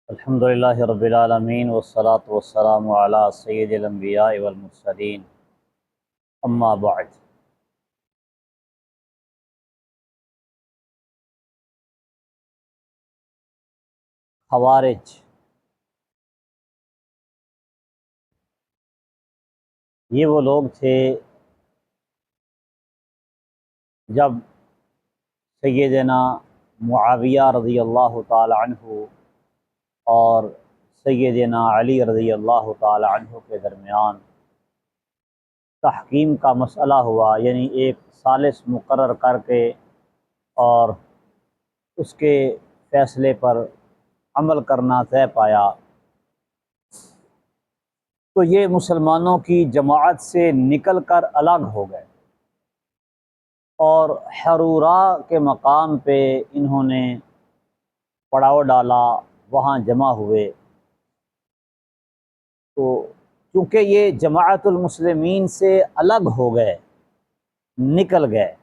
الحمدللہ رب العالمین والصلاة والسلام علی سید الانبیاء والمرسلین، اما بعد۔ خوارج یہ وہ لوگ تھے جب سیدنا معاویہ رضی اللہ تعالی عنہ اور سیدنا علی رضی اللہ تعالی عنہ کے درمیان تحکیم کا مسئلہ ہوا، یعنی ایک ثالث مقرر کر کے اور اس کے فیصلے پر عمل کرنا طے پایا، تو یہ مسلمانوں کی جماعت سے نکل کر الگ ہو گئے اور حرورا کے مقام پہ انہوں نے پڑاؤ ڈالا، وہاں جمع ہوئے۔ تو چونکہ یہ جماعت المسلمین سے الگ ہو گئے، نکل گئے،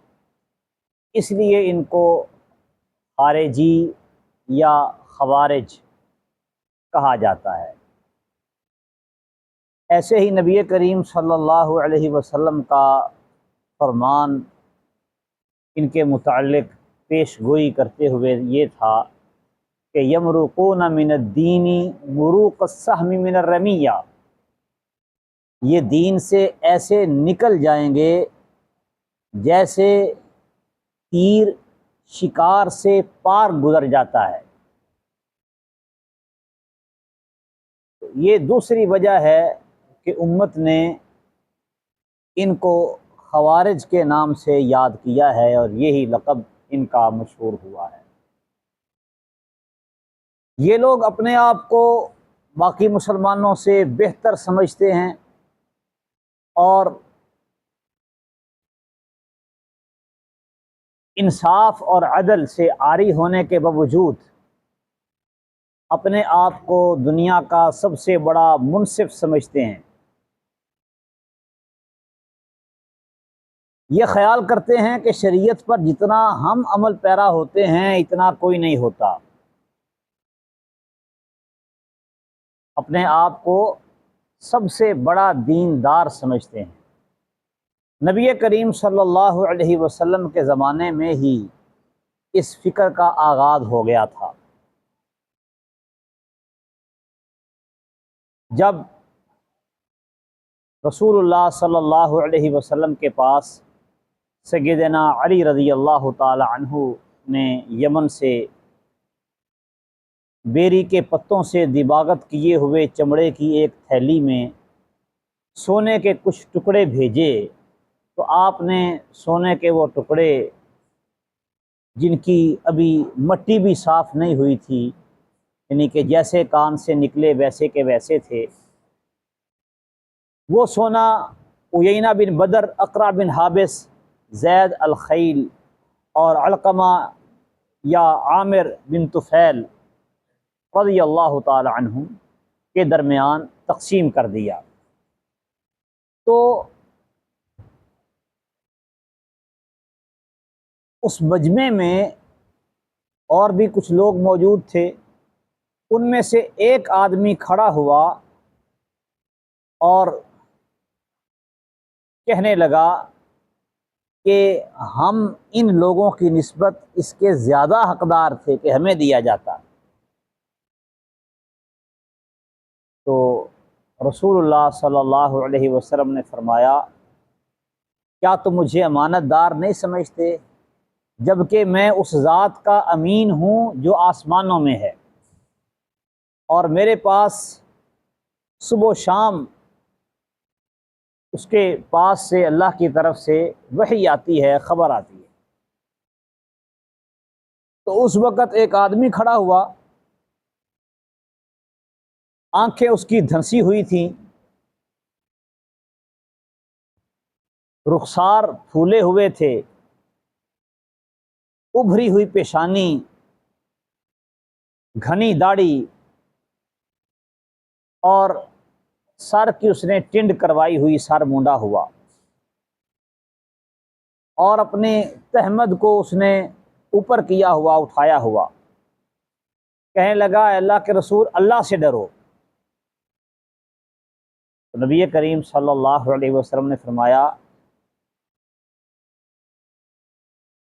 اس لیے ان کو خارجی یا خوارج کہا جاتا ہے۔ ایسے ہی نبی کریم صلی اللہ علیہ وسلم کا فرمان ان کے متعلق پیش گوئی کرتے ہوئے یہ تھا کہ یمرقون من الدین مروق السہم من الرمیہ، یہ دین سے ایسے نکل جائیں گے جیسے تیر شکار سے پار گزر جاتا ہے۔ یہ دوسری وجہ ہے کہ امت نے ان کو خوارج کے نام سے یاد کیا ہے اور یہی لقب ان کا مشہور ہوا ہے۔ یہ لوگ اپنے آپ کو باقی مسلمانوں سے بہتر سمجھتے ہیں اور انصاف اور عدل سے عاری ہونے کے باوجود اپنے آپ کو دنیا کا سب سے بڑا منصف سمجھتے ہیں۔ یہ خیال کرتے ہیں کہ شریعت پر جتنا ہم عمل پیرا ہوتے ہیں اتنا کوئی نہیں ہوتا، اپنے آپ کو سب سے بڑا دیندار سمجھتے ہیں۔ نبی کریم صلی اللہ علیہ وسلم کے زمانے میں ہی اس فکر کا آغاز ہو گیا تھا۔ جب رسول اللہ صلی اللہ علیہ وسلم کے پاس سیدنا علی رضی اللہ تعالی عنہ نے یمن سے بیری کے پتوں سے دباغت کیے ہوئے چمڑے کی ایک تھیلی میں سونے کے کچھ ٹکڑے بھیجے، تو آپ نے سونے کے وہ ٹکڑے، جن کی ابھی مٹی بھی صاف نہیں ہوئی تھی، یعنی کہ جیسے کان سے نکلے ویسے کے ویسے تھے، وہ سونا عیینہ بن بدر، اقرع بن حابس، زید الخیل اور علقمہ یا عامر بن طفیل رضی اللہ تعالی عنہ کے درمیان تقسیم کر دیا۔ تو اس مجمع میں اور بھی کچھ لوگ موجود تھے، ان میں سے ایک آدمی کھڑا ہوا اور کہنے لگا کہ ہم ان لوگوں کی نسبت اس کے زیادہ حقدار تھے کہ ہمیں دیا جاتا۔ تو رسول اللہ صلی اللہ علیہ وسلم نے فرمایا، کیا تم مجھے امانت دار نہیں سمجھتے، جبکہ میں اس ذات کا امین ہوں جو آسمانوں میں ہے، اور میرے پاس صبح و شام اس کے پاس سے اللہ کی طرف سے وحی آتی ہے، خبر آتی ہے۔ تو اس وقت ایک آدمی کھڑا ہوا، آنکھیں اس کی دھنسی ہوئی تھیں، رخسار پھولے ہوئے تھے، ابھری ہوئی پیشانی، گھنی داڑھی، اور سر کی اس نے ٹنڈ کروائی ہوئی، سر مونڈا ہوا، اور اپنے تہمد کو اس نے اوپر کیا ہوا، اٹھایا ہوا، کہنے لگا اے اللہ کے رسول اللہ سے ڈرو۔ تو نبی کریم صلی اللہ علیہ وسلم نے فرمایا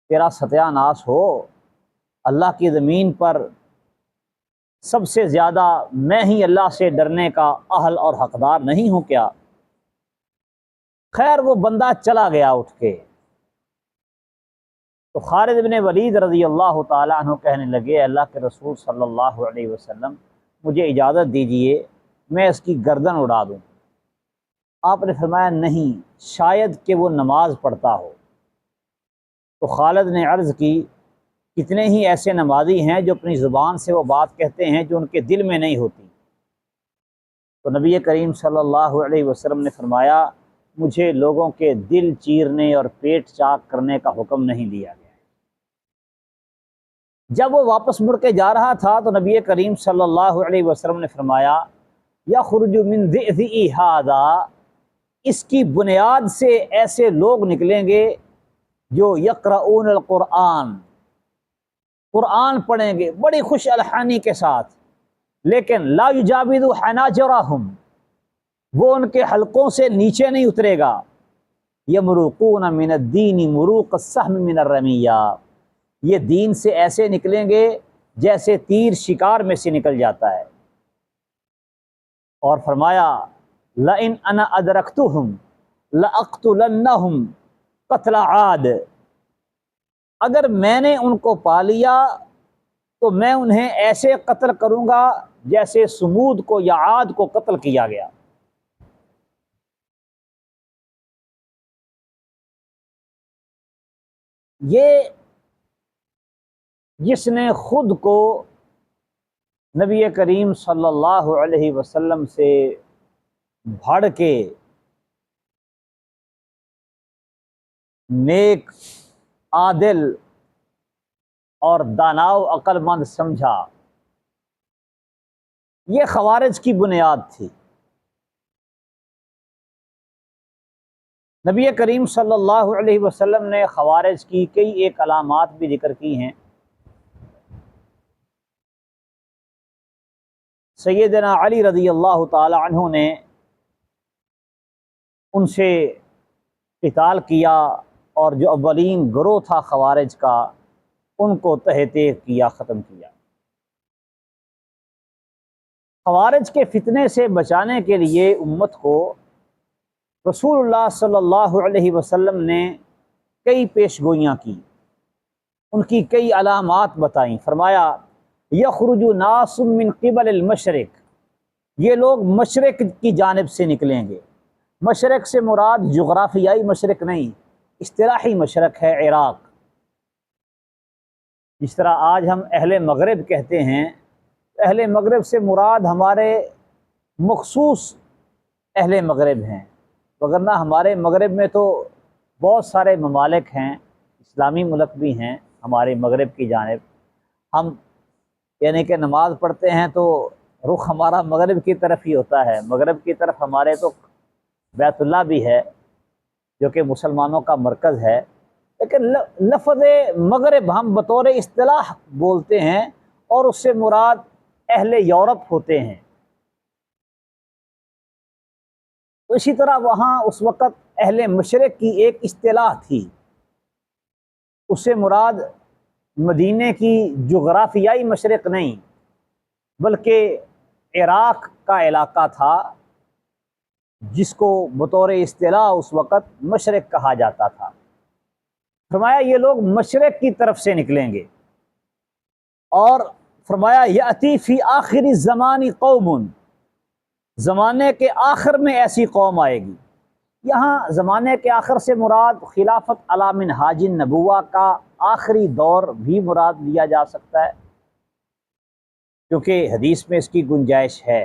تیرا ستیہ ناس ہو، اللہ کی زمین پر سب سے زیادہ میں ہی اللہ سے ڈرنے کا اہل اور حقدار نہیں ہوں کیا؟ خیر وہ بندہ چلا گیا اٹھ کے۔ تو خالد بن ولید رضی اللہ تعالیٰ عنہ کہنے لگے اللہ کے رسول صلی اللہ علیہ وسلم مجھے اجازت دیجئے میں اس کی گردن اڑا دوں۔ آپ نے فرمایا نہیں، شاید کہ وہ نماز پڑھتا ہو۔ تو خالد نے عرض کی کتنے ہی ایسے نمازی ہیں جو اپنی زبان سے وہ بات کہتے ہیں جو ان کے دل میں نہیں ہوتی۔ تو نبی کریم صلی اللہ علیہ وسلم نے فرمایا مجھے لوگوں کے دل چیرنے اور پیٹ چاک کرنے کا حکم نہیں دیا گیا۔ جب وہ واپس مڑ کے جا رہا تھا تو نبی کریم صلی اللہ علیہ وسلم نے فرمایا یخرج من ذئذئ ھذا، اس کی بنیاد سے ایسے لوگ نکلیں گے جو یقرؤون القرآن، قرآن پڑھیں گے بڑی خوش الحانی کے ساتھ، لیکن لا یجاوز حناجرہم، وہ ان کے حلقوں سے نیچے نہیں اترے گا۔ یمرقون من الدین مروق السهم من الرمیہ، یہ دین سے ایسے نکلیں گے جیسے تیر شکار میں سے نکل جاتا ہے۔ اور فرمایا لئن انا ادرکتہم لاقتلنہم قتل عاد، اگر میں نے ان کو پا لیا تو میں انہیں ایسے قتل کروں گا جیسے سمود کو یا عاد کو قتل کیا گیا۔ یہ جس نے خود کو نبی کریم صلی اللہ علیہ وسلم سے بھڑ کے نیک، عادل اور داناؤ عقل مند سمجھا، یہ خوارج کی بنیاد تھی۔ نبی کریم صلی اللہ علیہ وسلم نے خوارج کی کئی ایک علامات بھی ذکر کی ہیں۔ سیدنا علی رضی اللہ تعالی عنہ نے ان سے قتال کیا اور جو اولین گروہ تھا خوارج کا ان کو تہہ تیغ کیا، ختم کیا۔ خوارج کے فتنے سے بچانے کے لیے امت کو رسول اللہ صلی اللہ علیہ وسلم نے کئی پیش گوئیاں کی، ان کی کئی علامات بتائیں۔ فرمایا یخرج ناس من قبل المشرق، یہ لوگ مشرق کی جانب سے نکلیں گے۔ مشرق سے مراد جغرافیائی مشرق نہیں، اصطلاحی مشرق ہے عراق۔ جس طرح آج ہم اہل مغرب کہتے ہیں، اہل مغرب سے مراد ہمارے مخصوص اہل مغرب ہیں، وگرنہ ہمارے مغرب میں تو بہت سارے ممالک ہیں، اسلامی ملک بھی ہیں ہمارے مغرب کی جانب۔ ہم یعنی کہ نماز پڑھتے ہیں تو رخ ہمارا مغرب کی طرف ہی ہوتا ہے، مغرب کی طرف ہمارے تو بیت اللہ بھی ہے جو کہ مسلمانوں کا مرکز ہے، لیکن لفظ مغرب ہم بطور اصطلاح بولتے ہیں اور اس سے مراد اہل یورپ ہوتے ہیں۔ تو اسی طرح وہاں اس وقت اہل مشرق کی ایک اصطلاح تھی، اس سے مراد مدینے کی جغرافیائی مشرق نہیں بلکہ عراق کا علاقہ تھا جس کو بطور اصطلاح اس وقت مشرق کہا جاتا تھا۔ فرمایا یہ لوگ مشرق کی طرف سے نکلیں گے، اور فرمایا یأتی فی آخر الزمان قوم، زمانے کے آخر میں ایسی قوم آئے گی۔ یہاں زمانے کے آخر سے مراد خلافت علی منہاج النبوہ کا آخری دور بھی مراد لیا جا سکتا ہے، کیونکہ حدیث میں اس کی گنجائش ہے،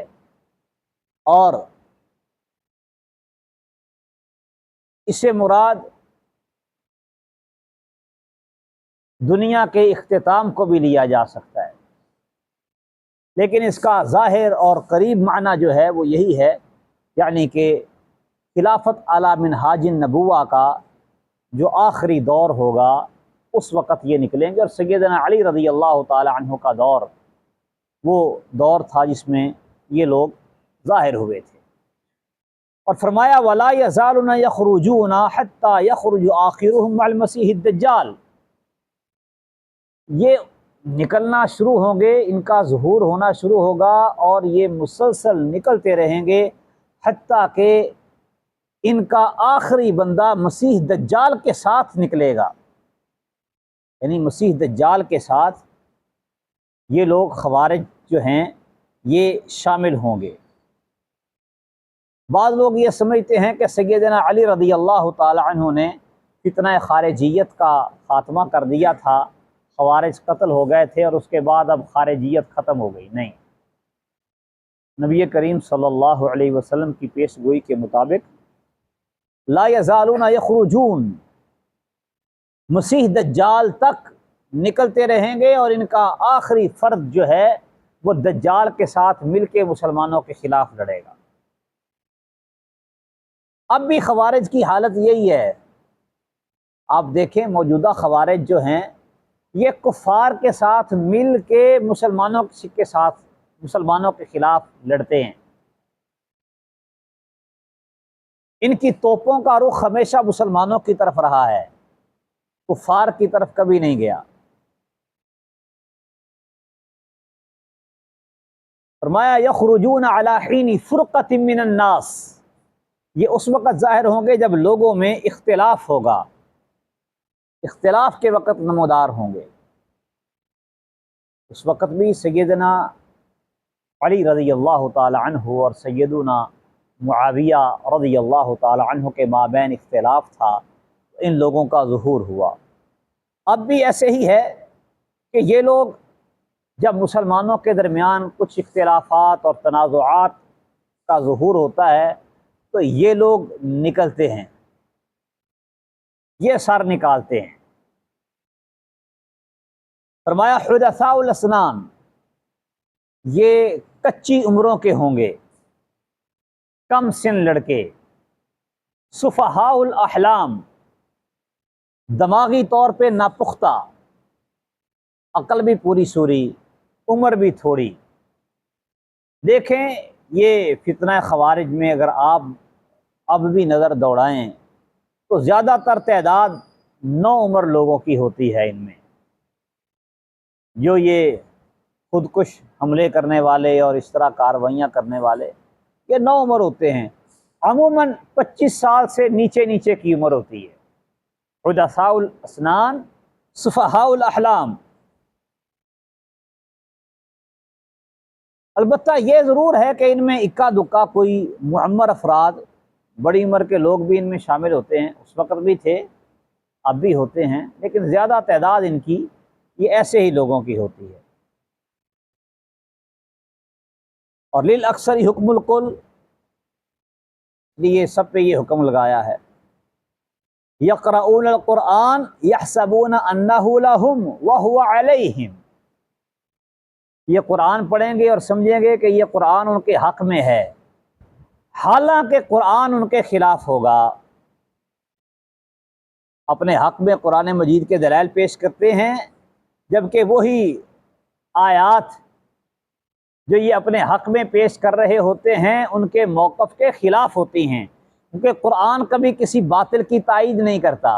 اور اس سے مراد دنیا کے اختتام کو بھی لیا جا سکتا ہے، لیکن اس کا ظاہر اور قریب معنی جو ہے وہ یہی ہے، یعنی کہ خلافت علی منہاج النبوہ کا جو آخری دور ہوگا اس وقت یہ نکلیں گے۔ اور سیدنا علی رضی اللہ تعالی عنہ کا دور وہ دور تھا جس میں یہ لوگ ظاہر ہوئے تھے۔ اور فرمایا وَلَا يَزَالُونَ يَخْرُجُونَ حَتَّى يَخْرُجُ آخِرُهُمْ مَعَ الْمَسِيحِ الدَّجَّالِ، یہ نکلنا شروع ہوں گے، ان کا ظہور ہونا شروع ہوگا اور یہ مسلسل نکلتے رہیں گے حتیٰ کہ ان کا آخری بندہ مسیح دجال کے ساتھ نکلے گا، یعنی مسیح دجال کے ساتھ یہ لوگ خوارج جو ہیں یہ شامل ہوں گے۔ بعض لوگ یہ سمجھتے ہیں کہ سیدنا علی رضی اللہ تعالی عنہ نے فتنہ خارجیت کا خاتمہ کر دیا تھا، خوارج قتل ہو گئے تھے اور اس کے بعد اب خارجیت ختم ہو گئی۔ نہیں، نبی کریم صلی اللہ علیہ وسلم کی پیش گوئی کے مطابق لا یزالون یخرجون، مسیح دجال تک نکلتے رہیں گے اور ان کا آخری فرد جو ہے وہ دجال کے ساتھ مل کے مسلمانوں کے خلاف لڑے گا۔ اب بھی خوارج کی حالت یہی ہے، آپ دیکھیں موجودہ خوارج جو ہیں یہ کفار کے ساتھ مل کے مسلمانوں کے خلاف لڑتے ہیں۔ ان کی توپوں کا رخ ہمیشہ مسلمانوں کی طرف رہا ہے، کفار کی طرف کبھی نہیں گیا۔ فرمایا یخرجون علی حین فرقۃ من الناس، یہ اس وقت ظاہر ہوں گے جب لوگوں میں اختلاف ہوگا، اختلاف کے وقت نمودار ہوں گے۔ اس وقت بھی سیدنا علی رضی اللہ تعالی عنہ اور سیدنا معاویہ رضی اللہ تعالی عنہ کے مابین اختلاف تھا، ان لوگوں کا ظہور ہوا۔ اب بھی ایسے ہی ہے کہ یہ لوگ جب مسلمانوں کے درمیان کچھ اختلافات اور تنازعات کا ظہور ہوتا ہے تو یہ لوگ نکلتے ہیں، یہ سر نکالتے ہیں۔ فرمایا حدثاء الاسنان، یہ کچی عمروں کے ہوں گے، کم سن لڑکے، سفہاء الاحلام، دماغی طور پہ ناپختہ، عقل بھی پوری سوری، عمر بھی تھوڑی۔ دیکھیں یہ فتنہ خوارج میں اگر آپ اب بھی نظر دوڑائیں تو زیادہ تر تعداد نو عمر لوگوں کی ہوتی ہے۔ ان میں جو یہ خودکش حملے کرنے والے اور اس طرح کارروائیاں کرنے والے یہ نو عمر ہوتے ہیں، عموماً 25 سال سے نیچے کی عمر ہوتی ہے۔ حدثاء الاسنان، سفہاء الاحلام۔ البتہ یہ ضرور ہے کہ ان میں اکا دکا کوئی معمر افراد، بڑی عمر کے لوگ بھی ان میں شامل ہوتے ہیں، اس وقت بھی تھے، اب بھی ہوتے ہیں، لیکن زیادہ تعداد ان کی یہ ایسے ہی لوگوں کی ہوتی ہے۔ اور للاکثر حکم الکل، یہ سب پہ یہ حکم لگایا ہے۔ یقرؤون القرآن یحسبون انہ لہم وہو علیہم، یہ قرآن پڑھیں گے اور سمجھیں گے کہ یہ قرآن ان کے حق میں ہے، حالانکہ قرآن ان کے خلاف ہوگا۔ اپنے حق میں قرآن مجید کے دلائل پیش کرتے ہیں، جبکہ وہی آیات جو یہ اپنے حق میں پیش کر رہے ہوتے ہیں ان کے موقف کے خلاف ہوتی ہیں، کیونکہ قرآن کبھی کسی باطل کی تائید نہیں کرتا۔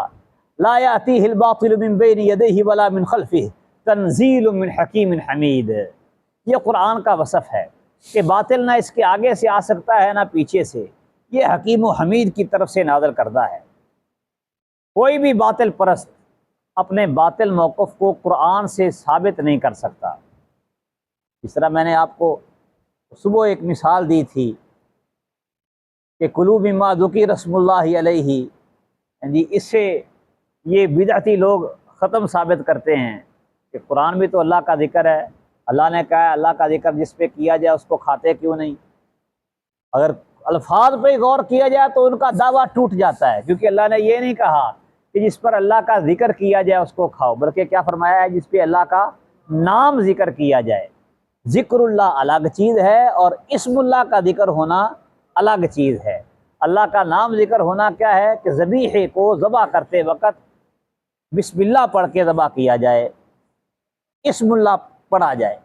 لا یأتیہ الباطل من بین یدیہ ولا من خلفہ تنزیل من حکیم حمید، یہ قرآن کا وصف ہے کہ باطل نہ اس کے آگے سے آ سکتا ہے نہ پیچھے سے، یہ حکیم و حمید کی طرف سے نازل کردہ ہے۔ کوئی بھی باطل پرست اپنے باطل موقف کو قرآن سے ثابت نہیں کر سکتا۔ اس طرح میں نے آپ کو صبح ایک مثال دی تھی کہ کلوا مما ذکر اسم اللہ علیہ، اس سے یہ بدعتی لوگ ختم ثابت کرتے ہیں کہ قرآن بھی تو اللہ کا ذکر ہے، اللہ نے کہا ہے اللہ کا ذکر جس پہ کیا جائے اس کو کھاتے کیوں نہیں؟ اگر الفاظ پہ غور کیا جائے تو ان کا دعویٰ ٹوٹ جاتا ہے، کیونکہ اللہ نے یہ نہیں کہا کہ جس پر اللہ کا ذکر کیا جائے اس کو کھاؤ، بلکہ کیا فرمایا ہے جس پہ اللہ کا نام ذکر کیا جائے۔ ذکر اللہ الگ چیز ہے اور اسم اللہ کا ذکر ہونا الگ چیز ہے۔ اللہ کا نام ذکر ہونا کیا ہے کہ ذبیحے کو ذبح کرتے وقت بسم اللہ پڑھ کے ذبح کیا جائے، اسم اللہ پڑھا جائے۔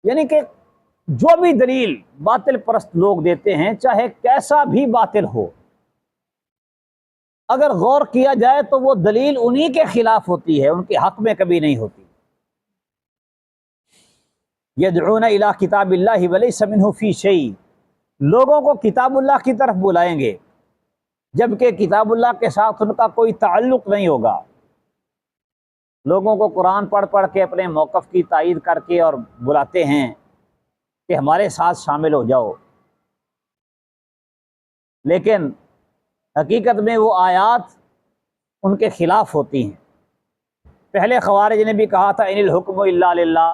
یعنی کہ جو بھی دلیل باطل پرست لوگ دیتے ہیں، چاہے کیسا بھی باطل ہو، اگر غور کیا جائے تو وہ دلیل انہی کے خلاف ہوتی ہے، ان کے حق میں کبھی نہیں ہوتی۔ یدعون الی کتاب اللہ ولیس منہ فی شیء، لوگوں کو کتاب اللہ کی طرف بلائیں گے جبکہ کتاب اللہ کے ساتھ ان کا کوئی تعلق نہیں ہوگا۔ لوگوں کو قرآن پڑھ پڑھ کے اپنے موقف کی تائید کر کے اور بلاتے ہیں کہ ہمارے ساتھ شامل ہو جاؤ، لیکن حقیقت میں وہ آیات ان کے خلاف ہوتی ہیں۔ پہلے خوارج نے بھی کہا تھا ان الحکم الا للہ،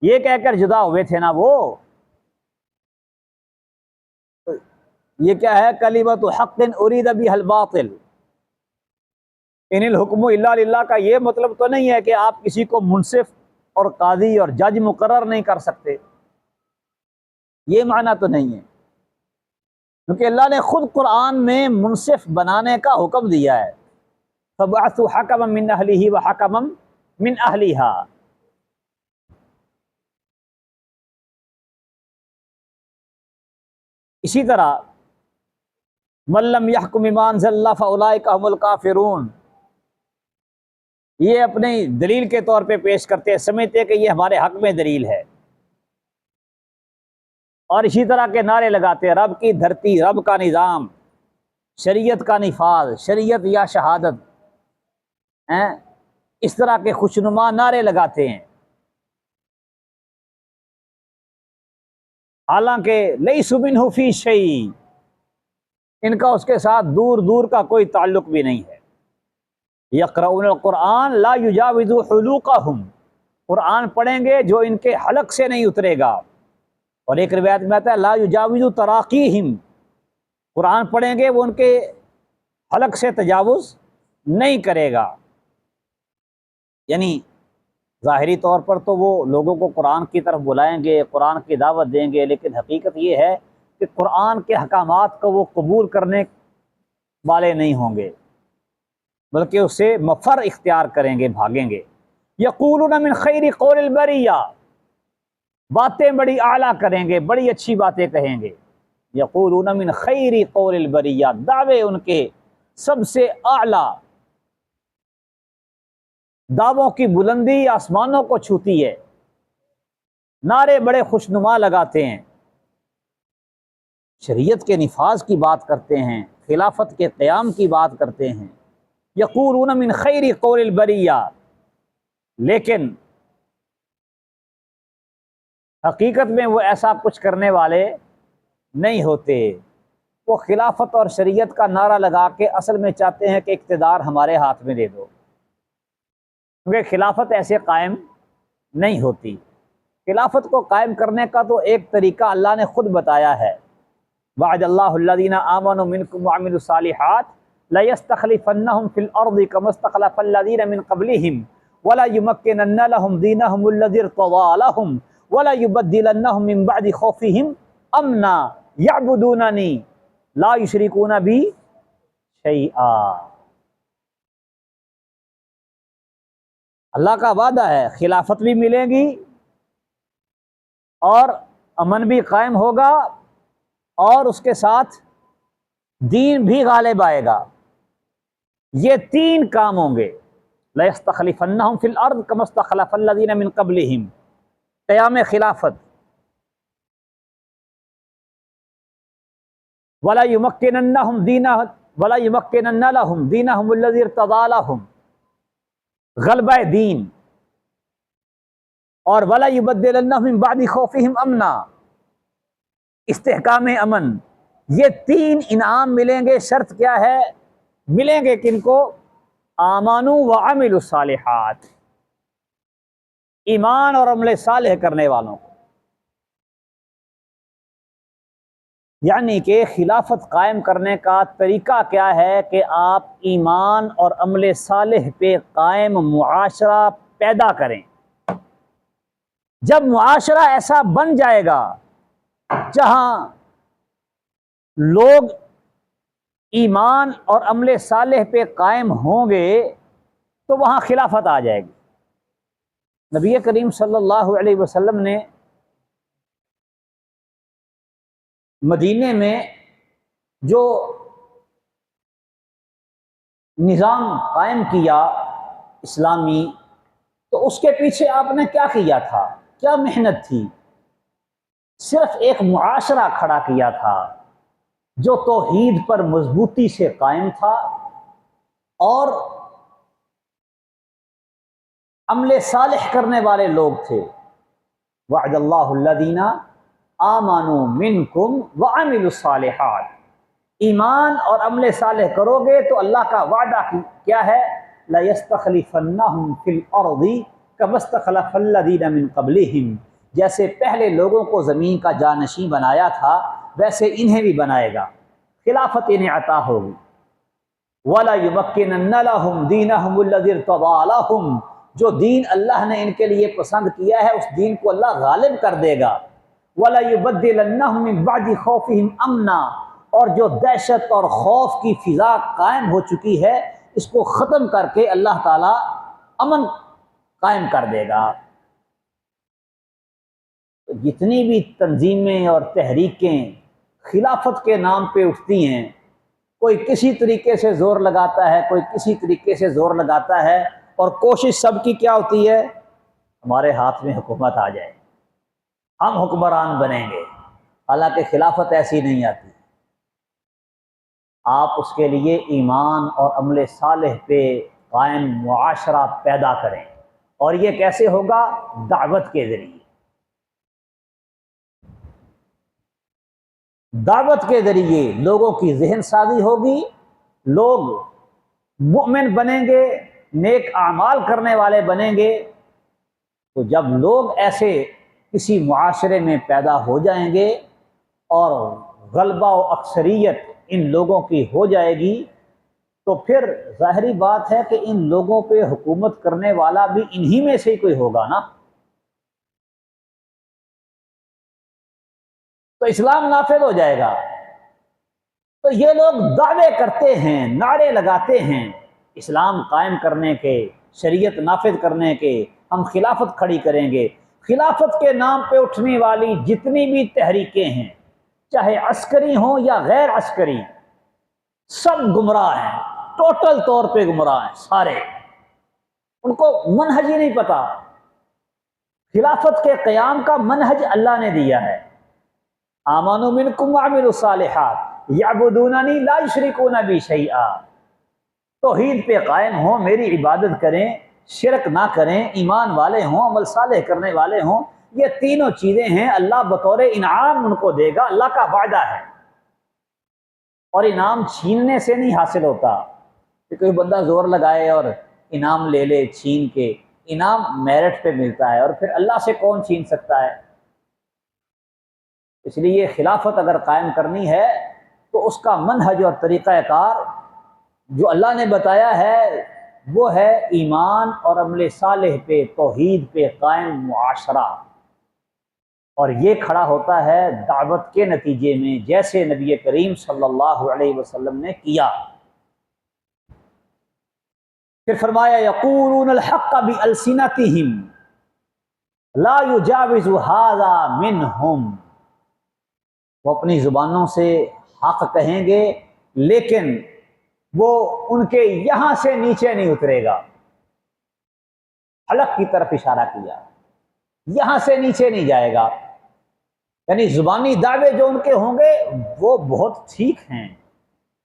یہ کہہ کر جدا ہوئے تھے نا وہ۔ یہ کیا ہے؟ کلمۃ حق ارید بها الباطل۔ ان الحکم الا للہ کا یہ مطلب تو نہیں ہے کہ آپ کسی کو منصف اور قاضی اور جج مقرر نہیں کر سکتے، یہ معنی تو نہیں ہے، کیونکہ اللہ نے خود قرآن میں منصف بنانے کا حکم دیا ہے، فَبَعَثُوا حَكَمًا مِّنْ أَهْلِهِ وَحَكَمًا مِّنْ أَهْلِهَا۔ اسی طرح مَن لَّمْ يَحْكُم بِمَا أَنزَلَ اللَّهُ فَأُولَٰئِكَ هُمُ الْكَافِرُونَ، یہ اپنی دلیل کے طور پہ پیش کرتے ہیں، سمجھتے کہ یہ ہمارے حق میں دلیل ہے، اور اسی طرح کے نعرے لگاتے ہیں رب کی دھرتی، رب کا نظام، شریعت کا نفاذ، شریعت یا شہادت، اس طرح کے خوشنما نعرے لگاتے ہیں، حالانکہ لیسوا منہ فی شیء، ان کا اس کے ساتھ دور دور کا کوئی تعلق بھی نہیں ہے۔ یقرؤون القرآن لا یجاوز حلوقہم، قرآن پڑھیں گے جو ان کے حلق سے نہیں اترے گا، اور ایک روایت میں آتا ہے لا یجاوز تراقیہم، قرآن پڑھیں گے وہ ان کے حلق سے تجاوز نہیں کرے گا۔ یعنی ظاہری طور پر تو وہ لوگوں کو قرآن کی طرف بلائیں گے، قرآن کی دعوت دیں گے، لیکن حقیقت یہ ہے کہ قرآن کے احکامات کو وہ قبول کرنے والے نہیں ہوں گے، بلکہ اسے مفر اختیار کریں گے، بھاگیں گے۔ یقولون من خیر قول البریہ، باتیں بڑی اعلیٰ کریں گے، بڑی اچھی باتیں کہیں گے۔ یقولون من خیر قول البریہ، دعوے ان کے سب سے اعلیٰ، دعووں کی بلندی آسمانوں کو چھوتی ہے، نعرے بڑے خوشنما لگاتے ہیں، شریعت کے نفاذ کی بات کرتے ہیں، خلافت کے قیام کی بات کرتے ہیں۔ یقولون من خیر قول البریہ، لیکن حقیقت میں وہ ایسا کچھ کرنے والے نہیں ہوتے، وہ خلافت اور شریعت کا نعرہ لگا کے اصل میں چاہتے ہیں کہ اقتدار ہمارے ہاتھ میں دے دو، کیونکہ خلافت ایسے قائم نہیں ہوتی۔ خلافت کو قائم کرنے کا تو ایک طریقہ اللہ نے خود بتایا ہے، وعد اللہ الذین آمنوا منکم وعملوا الصالحات لَيَسْتَخْلِفَنَّهُمْ فِي الْأَرْضِ كَمَا اسْتَخْلَفَ الَّذِينَ مِنْ قَبْلِهِمْ وَلَيُمَكِّنَنَّ لَهُمْ دِينَهُمُ الَّذِي ارْتَضَىٰ لَهُمْ وَلَيُبَدِّلَنَّهُمْ مِنْ بَعْدِ خَوْفِهِمْ أَمْنًا يَعْبُدُونَنِي لَا يُشْرِكُونَ بِي شَيْئًا۔ اللہ کا وعدہ ہے خلافت بھی ملے گی اور امن بھی قائم ہوگا، اور اس کے ساتھ دین بھی غالب آئے گا۔ یہ تین کام ہوں گے، لَيَسْتَخْلِفَنَّهُمْ فِي الْأَرْضِ كَمَا اسْتَخْلَفَ الَّذِينَ مِنْ قَبْلِهِمْ، قیام خلافت، وَلَيُمَكِّنَنَّ لَهُمْ دِينَهُمُ الَّذِي ارْتَضَىٰ لَهُمْ، غلبہ دین، اور وَلَيُبَدِّلَنَّهُمْ مِنْ بَعْدِ خَوْفِهِمْ أَمْنًا، استحکام امن۔ یہ تین انعام ملیں گے، شرط کیا ہے؟ ملیں گے کن کو؟ آمنوا وعملوا الصالحات، ایمان اور عمل صالح کرنے والوں کو۔ یعنی کہ خلافت قائم کرنے کا طریقہ کیا ہے کہ آپ ایمان اور عمل صالح پہ قائم معاشرہ پیدا کریں۔ جب معاشرہ ایسا بن جائے گا جہاں لوگ ایمان اور عمل صالح پہ قائم ہوں گے تو وہاں خلافت آ جائے گی۔ نبی کریم صلی اللہ علیہ وسلم نے مدینے میں جو نظام قائم کیا اسلامی، تو اس کے پیچھے آپ نے کیا کیا تھا، کیا محنت تھی؟ صرف ایک معاشرہ کھڑا کیا تھا جو توحید پر مضبوطی سے قائم تھا اور عمل صالح کرنے والے لوگ تھے۔ وعد اللہ الذین آمنوا منکم وعملوا الصالحات، ایمان اور عمل صالح کرو گے تو اللہ کا وعدہ کیا ہے؟ لَيَسْتَخْلِفَنَّهُمْ فِي الْأَرْضِ كَمَا اسْتَخْلَفَ الَّذِينَ مِنْ قَبْلِهِمْ، جیسے پہلے لوگوں کو زمین کا جانشین بنایا تھا ویسے انہیں بھی بنائے گا، خلافت انہیں عطا ہوگی۔ وَلَيُمَكِّنَنَّ لَهُمْ دِينَهُمُ الَّذِي ارْتَضَىٰ لَهُمْ، جو دین اللہ نے ان کے لیے پسند کیا ہے اس دین کو اللہ غالب کر دے گا۔ وَلَيُبَدِّلَنَّهُم مِّن بَعْدِ خَوْفِهِمْ أَمْنًا، اور جو دہشت اور خوف کی فضا قائم ہو چکی ہے اس کو ختم کر کے اللہ تعالیٰ امن قائم کر دے گا۔ جتنی بھی تنظیمیں اور تحریکیں خلافت کے نام پہ اٹھتی ہیں، کوئی کسی طریقے سے زور لگاتا ہے، کوئی کسی طریقے سے زور لگاتا ہے، اور کوشش سب کی کیا ہوتی ہے؟ ہمارے ہاتھ میں حکومت آ جائے، ہم حکمران بنیں گے۔ حالانکہ خلافت ایسی نہیں آتی، آپ اس کے لیے ایمان اور عمل صالح پہ قائم معاشرہ پیدا کریں، اور یہ کیسے ہوگا؟ دعوت کے ذریعے، دعوت کے ذریعے لوگوں کی ذہن سازی ہوگی، لوگ مؤمن بنیں گے، نیک اعمال کرنے والے بنیں گے۔ تو جب لوگ ایسے کسی معاشرے میں پیدا ہو جائیں گے اور غلبہ و اکثریت ان لوگوں کی ہو جائے گی، تو پھر ظاہری بات ہے کہ ان لوگوں پہ حکومت کرنے والا بھی انہی میں سے ہی کوئی ہوگا نا، تو اسلام نافذ ہو جائے گا۔ تو یہ لوگ دعوے کرتے ہیں، نعرے لگاتے ہیں اسلام قائم کرنے کے، شریعت نافذ کرنے کے، ہم خلافت کھڑی کریں گے۔ خلافت کے نام پہ اٹھنے والی جتنی بھی تحریکیں ہیں، چاہے عسکری ہوں یا غیر عسکری، سب گمراہ ہیں، ٹوٹل طور پہ گمراہ ہیں سارے، ان کو منہج ہی نہیں پتا۔ خلافت کے قیام کا منہج اللہ نے دیا ہے، آمنوا منکم وعملوا الصالحات یعبدوننی لا یشرکون بی شیئا، توحید پہ قائم ہوں، میری عبادت کریں، شرک نہ کریں، ایمان والے ہوں، عمل صالح کرنے والے ہوں۔ یہ تینوں چیزیں ہیں، اللہ بطور انعام ان کو دے گا، اللہ کا وعدہ ہے، اور انعام چھیننے سے نہیں حاصل ہوتا کہ کوئی بندہ زور لگائے اور انعام لے لے چھین کے۔ انعام میرٹ پہ ملتا ہے، اور پھر اللہ سے کون چھین سکتا ہے؟ اس لیے خلافت اگر قائم کرنی ہے تو اس کا منہج اور طریقہ کار جو اللہ نے بتایا ہے وہ ہے ایمان اور عمل صالح پہ، توحید پہ قائم معاشرہ، اور یہ کھڑا ہوتا ہے دعوت کے نتیجے میں، جیسے نبی کریم صلی اللہ علیہ وسلم نے کیا۔ پھر فرمایا یقولون الحق بألسنتہم لا یجاوز ھذا منہم، وہ اپنی زبانوں سے حق کہیں گے لیکن وہ ان کے یہاں سے نیچے نہیں اترے گا۔ حلق کی طرف اشارہ کیا، یہاں سے نیچے نہیں جائے گا، یعنی زبانی دعوے جو ان کے ہوں گے وہ بہت ٹھیک ہیں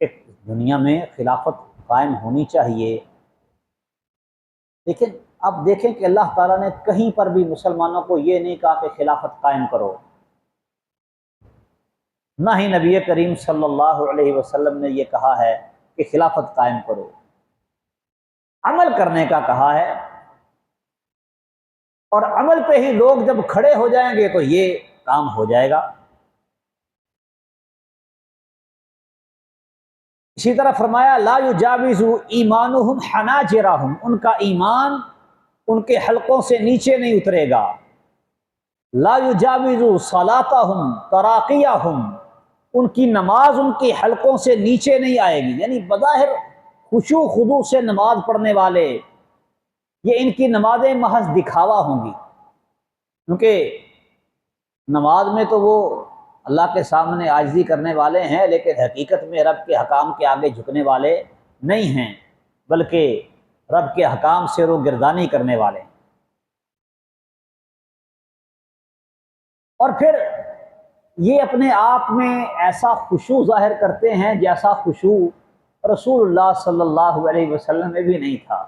کہ دنیا میں خلافت قائم ہونی چاہیے، لیکن اب دیکھیں کہ اللہ تعالیٰ نے کہیں پر بھی مسلمانوں کو یہ نہیں کہا کہ خلافت قائم کرو، نہ ہی نبی کریم صلی اللہ علیہ وسلم نے یہ کہا ہے کہ خلافت قائم کرو، عمل کرنے کا کہا ہے، اور عمل پہ ہی لوگ جب کھڑے ہو جائیں گے تو یہ کام ہو جائے گا۔ اسی طرح فرمایا لا یجاوز ایمانہم حناجرہم، ان کا ایمان ان کے حلقوں سے نیچے نہیں اترے گا۔ لا یجاوز صلاتہم تراقیہم، ان کی نماز ان کے حلقوں سے نیچے نہیں آئے گی، یعنی بظاہر خشوع خضوع سے نماز پڑھنے والے، یہ ان کی نمازیں محض دکھاوا ہوں گی، کیونکہ نماز میں تو وہ اللہ کے سامنے عاجزی کرنے والے ہیں، لیکن حقیقت میں رب کے حکام کے آگے جھکنے والے نہیں ہیں، بلکہ رب کے حکام سے روگردانی کرنے والے ہیں۔ اور پھر یہ اپنے آپ میں ایسا خشوع ظاہر کرتے ہیں جیسا خشوع رسول اللہ صلی اللہ علیہ وسلم میں بھی نہیں تھا۔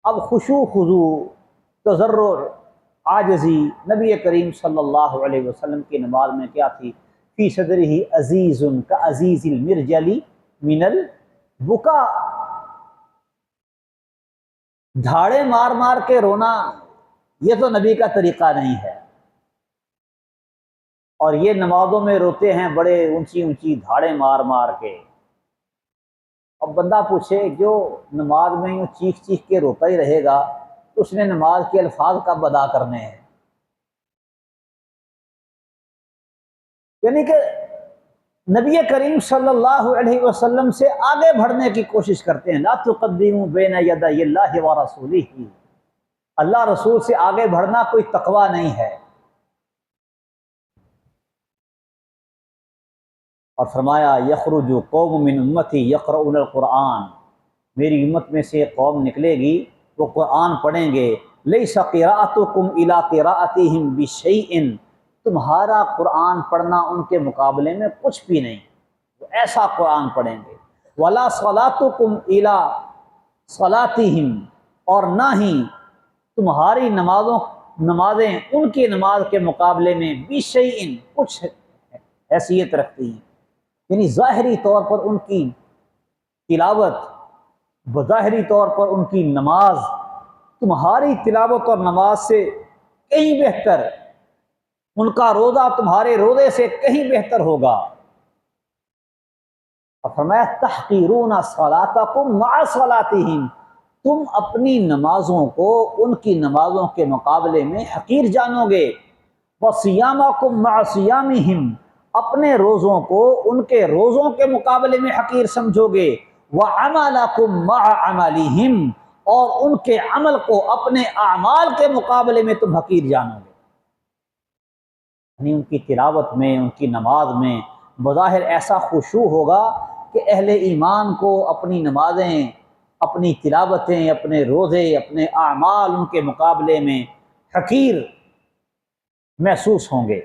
اب خشوع خضوع تضرع عاجزی نبی کریم صلی اللہ علیہ وسلم کی نماز میں کیا تھی؟ فی صدرہ عزیز کعزیز المرجل من البکا، دھاڑے مار مار کے رونا یہ تو نبی کا طریقہ نہیں ہے، اور یہ نمازوں میں روتے ہیں بڑے اونچی اونچی دھاڑے مار مار کے۔ اب بندہ پوچھے جو نماز میں یوں چیخ چیخ کے روتا ہی رہے گا تو اس نے نماز کے الفاظ کب ادا کرنے ہیں؟ یعنی کہ نبی کریم صلی اللہ علیہ وسلم سے آگے بڑھنے کی کوشش کرتے ہیں۔ لا تقدموا بین یدی اللہ ورسولہ، اللہ رسول سے آگے بڑھنا کوئی تقویٰ نہیں ہے۔ اور فرمایا یخرج قوم من امتی یقرؤون القرآن، میری امت میں سے قوم نکلے گی وہ قرآن پڑھیں گے۔ لیس قراءتکم الی قراءتہم بشیء، تمہارا قرآن پڑھنا ان کے مقابلے میں کچھ بھی نہیں، وہ ایسا قرآن پڑھیں گے۔ ولا صلاتکم الی صلاتہم، اور نہ ہی تمہاری نمازیں ان کی نماز کے مقابلے میں بشیء کچھ حیثیت رکھتی ہیں، یعنی ظاہری طور پر ان کی تلاوت، بظاہری طور پر ان کی نماز تمہاری تلاوت اور نماز سے کہیں بہتر، ان کا روزہ تمہارے روزے سے کہیں بہتر ہوگا۔ اور فرمایا تحقیرون صلاتکم مع صلاتہم، تم اپنی نمازوں کو ان کی نمازوں کے مقابلے میں حقیر جانو گے۔ وصیامکم مع صیامہم، اپنے روزوں کو ان کے روزوں کے مقابلے میں حقیر سمجھو گے۔ وعملکم مع عملہم، اور ان کے عمل کو اپنے اعمال کے مقابلے میں تم حقیر جانو گے۔ یعنی ان کی تلاوت میں، ان کی نماز میں بظاہر ایسا خشوع ہوگا کہ اہل ایمان کو اپنی نمازیں، اپنی تلاوتیں، اپنے روزے، اپنے اعمال ان کے مقابلے میں حقیر محسوس ہوں گے۔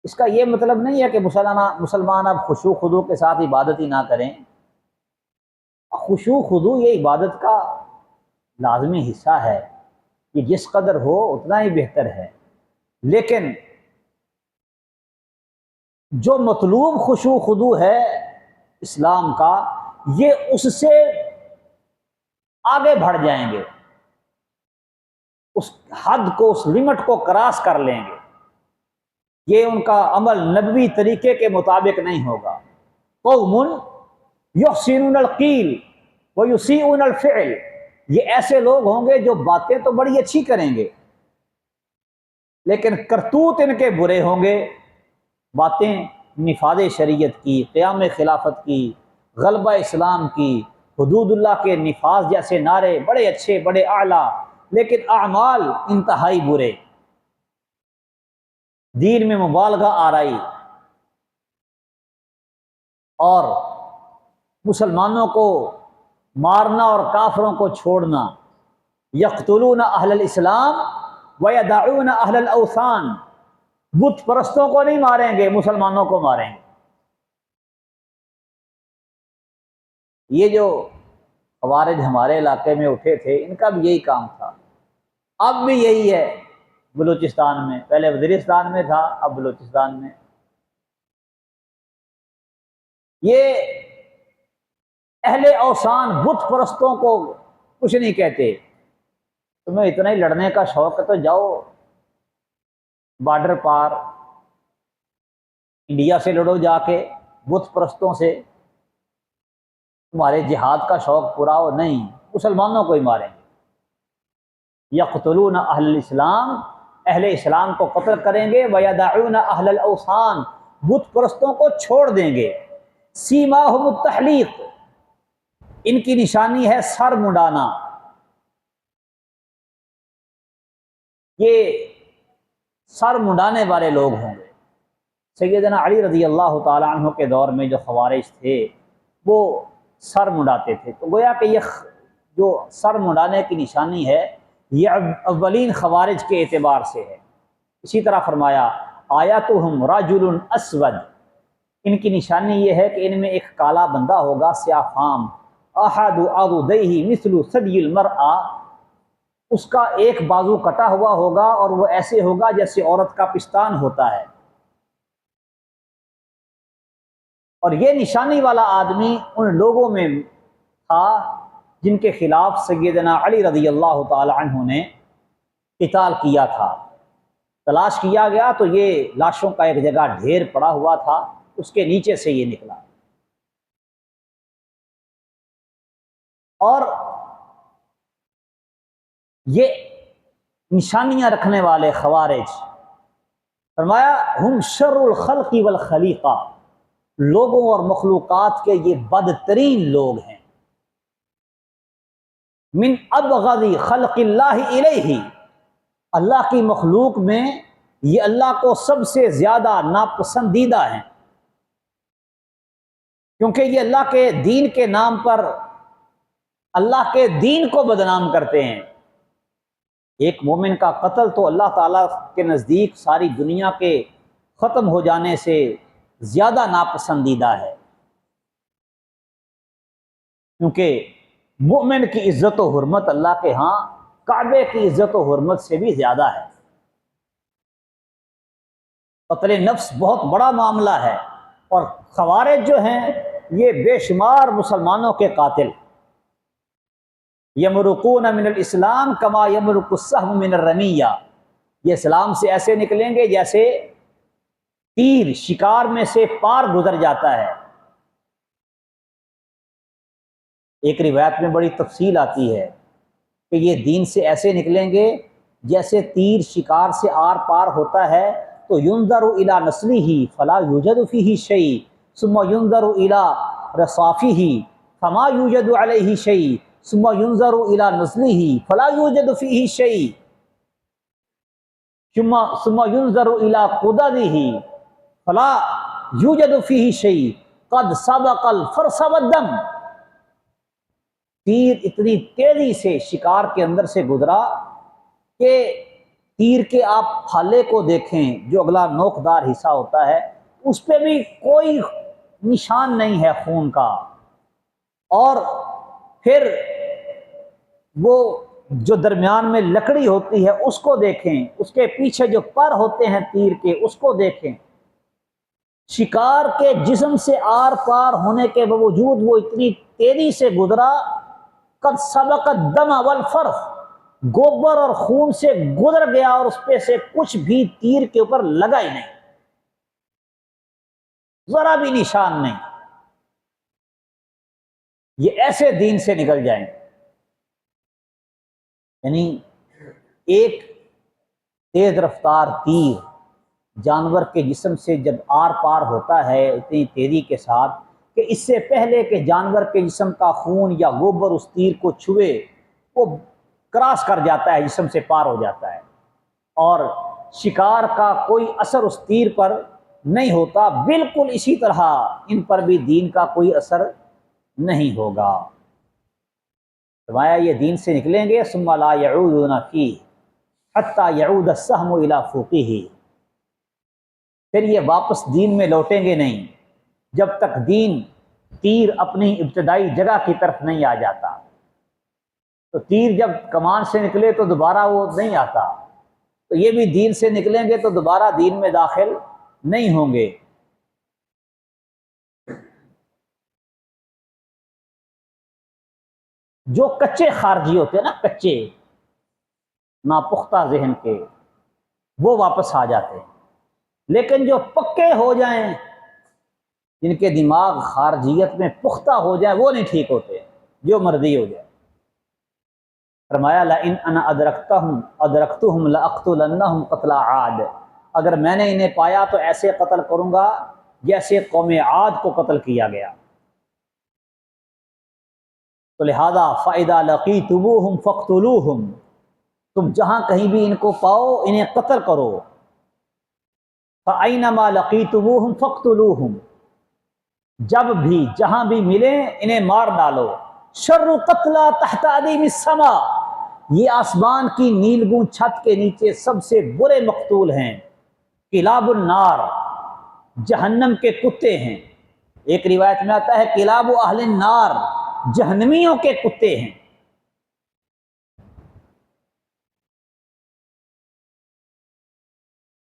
اس کا یہ مطلب نہیں ہے کہ مسلمان اب خشوع خضوع کے ساتھ عبادت ہی نہ کریں۔ خشوع خضوع یہ عبادت کا لازمی حصہ ہے، کہ جس قدر ہو اتنا ہی بہتر ہے، لیکن جو مطلوب خشوع خضوع ہے اسلام کا، یہ اس سے آگے بڑھ جائیں گے، اس حد کو، اس لمٹ کو کراس کر لیں گے۔ یہ ان کا عمل نبوی طریقے کے مطابق نہیں ہوگا۔ قوم یحسنون القیل ویسیئون الفعل، یہ ایسے لوگ ہوں گے جو باتیں تو بڑی اچھی کریں گے لیکن کرتوت ان کے برے ہوں گے۔ باتیں نفاذ شریعت کی، قیام خلافت کی، غلبہ اسلام کی، حدود اللہ کے نفاذ جیسے نعرے بڑے اچھے، بڑے اعلیٰ، لیکن اعمال انتہائی برے، دین میں مبالغہ آرائی، اور مسلمانوں کو مارنا اور کافروں کو چھوڑنا۔ یقتلون اہل الاسلام ویدعون اہل الاوثان، بت پرستوں کو نہیں ماریں گے، مسلمانوں کو ماریں گے۔ یہ جو خوارج ہمارے علاقے میں اٹھے تھے، ان کا بھی یہی کام تھا، اب بھی یہی ہے بلوچستان میں، پہلے وزیرستان میں تھا، اب بلوچستان میں۔ یہ اہل اوثان، بت پرستوں کو کچھ نہیں کہتے۔ تمہیں اتنا ہی لڑنے کا شوق ہے تو جاؤ بارڈر پار انڈیا سے لڑو، جا کے بت پرستوں سے، تمہارے جہاد کا شوق پورا ہو، نہیں، مسلمانوں کو ہی ماریں گے۔ یقتلون اہل الاسلام، اہل اسلام کو قتل کریں گے، ویدعون اہل الاوثان، بت پرستوں کو چھوڑ دیں گے۔ سیماہم التحلیق، ان کی نشانی ہے سر منڈانا. یہ سر منڈانے والے لوگ ہوں گے. سیدنا علی رضی اللہ تعالی عنہ کے دور میں جو خوارج تھے وہ سر منڈاتے تھے. تو گویا کہ یہ جو سر منڈانے کی نشانی ہے یہ اولین خوارج کے اعتبار سے ہے. اسی طرح فرمایا آیاتہم رجل اسود، ان کی نشانی یہ ہے کہ ان میں ایک کالا بندہ ہوگا سیاہ فام، احد عضدیہ مثل ثدی المرأة، اس کا ایک بازو کٹا ہوا ہوگا اور وہ ایسے ہوگا جیسے عورت کا پستان ہوتا ہے. اور یہ نشانی والا آدمی ان لوگوں میں تھا جن کے خلاف سیدنا علی رضی اللہ تعالی عنہ نے قتال کیا تھا. تلاش کیا گیا تو یہ لاشوں کا ایک جگہ ڈھیر پڑا ہوا تھا، اس کے نیچے سے یہ نکلا. اور یہ نشانیاں رکھنے والے خوارج، فرمایا ہم شر الخلق والخلیقہ، لوگوں اور مخلوقات کے یہ بدترین لوگ ہیں. من ابغض خلق اللہ الیہ، اللہ کی مخلوق میں یہ اللہ کو سب سے زیادہ ناپسندیدہ ہیں، کیونکہ یہ اللہ کے دین کے نام پر اللہ کے دین کو بدنام کرتے ہیں. ایک مومن کا قتل تو اللہ تعالیٰ کے نزدیک ساری دنیا کے ختم ہو جانے سے زیادہ ناپسندیدہ ہے، کیونکہ مومن کی عزت و حرمت اللہ کے ہاں کعبے کی عزت و حرمت سے بھی زیادہ ہے. قتل نفس بہت بڑا معاملہ ہے، اور خوارج جو ہیں یہ بے شمار مسلمانوں کے قاتل. یمرقون من الاسلام کما یمرق السهم من الرمیہ، یہ اسلام سے ایسے نکلیں گے جیسے تیر شکار میں سے پار گزر جاتا ہے. ایک روایت میں بڑی تفصیل آتی ہے کہ یہ دین سے ایسے نکلیں گے جیسے تیر شکار سے آر پار ہوتا ہے تو ينظر الى نسلہ فلا یوجد فیہ شیء ثم ينظر الى رصافہ فما یوجد علیہ شیء ثم ينظر الى نسلہ فلا یوجد فیہ شیء ثم ينظر الى قددہ فلا یوجد فیہ شیء قد سبق الفرس والدم. تیر اتنی تیزی سے شکار کے اندر سے گزرا کہ تیر کے آپ پھالے کو دیکھیں جو اگلا نوکدار حصہ ہوتا ہے اس پہ بھی کوئی نشان نہیں ہے خون کا. اور پھر وہ جو درمیان میں لکڑی ہوتی ہے اس کو دیکھیں، اس کے پیچھے جو پر ہوتے ہیں تیر کے اس کو دیکھیں. شکار کے جسم سے آر پار ہونے کے باوجود وہ اتنی تیزی سے گزرا، قد سبق الدم والفرث، گوبر اور خون سے گزر گیا اور اس پہ سے کچھ بھی تیر کے اوپر لگا ہی نہیں، ذرا بھی نشان نہیں. یہ ایسے دین سے نکل جائیں. یعنی ایک تیز رفتار تیر جانور کے جسم سے جب آر پار ہوتا ہے اتنی تیزی کے ساتھ کہ اس سے پہلے کہ جانور کے جسم کا خون یا گوبر اس تیر کو چھوئے وہ کراس کر جاتا ہے، جسم سے پار ہو جاتا ہے، اور شکار کا کوئی اثر اس تیر پر نہیں ہوتا. بالکل اسی طرح ان پر بھی دین کا کوئی اثر نہیں ہوگا. فرمایا یہ دین سے نکلیں گے ثم لا یعودون فیہ حتی یعود السہم الی فوقہ، پھر یہ واپس دین میں لوٹیں گے نہیں جب تک دین تیر اپنی ابتدائی جگہ کی طرف نہیں آ جاتا. تو تیر جب کمان سے نکلے تو دوبارہ وہ نہیں آتا، تو یہ بھی دین سے نکلیں گے تو دوبارہ دین میں داخل نہیں ہوں گے. جو کچے خارجی ہوتے ہیں نا، کچے ناپختہ ذہن کے، وہ واپس آ جاتے ہیں. لیکن جو پکے ہو جائیں، جن کے دماغ خارجیت میں پختہ ہو جائے، وہ نہیں ٹھیک ہوتے، جو مرضی ہو جائے. فرمایا لئن انا ادرکتہم لاقتلنہم قتل عاد، اگر میں نے انہیں پایا تو ایسے قتل کروں گا جیسے قوم عاد کو قتل کیا گیا. تو لہذا فَإِذَا لَقِيتُمُوهُمْ فَاقْتُلُوهُمْ، تم جہاں کہیں بھی ان کو پاؤ انہیں قتل کرو. فَأَيْنَمَا لَقِيتُمُوهُمْ فَاقْتُلُوهُمْ، جب بھی جہاں بھی ملیں انہیں مار ڈالو. شر قتلى تحت عدیم السماء، یہ آسمان کی نیلگوں چھت کے نیچے سب سے برے مقتول ہیں. کلاب النار، جہنم کے کتے ہیں. ایک روایت میں آتا ہے کلاب اہل النار، جہنمیوں کے کتے ہیں.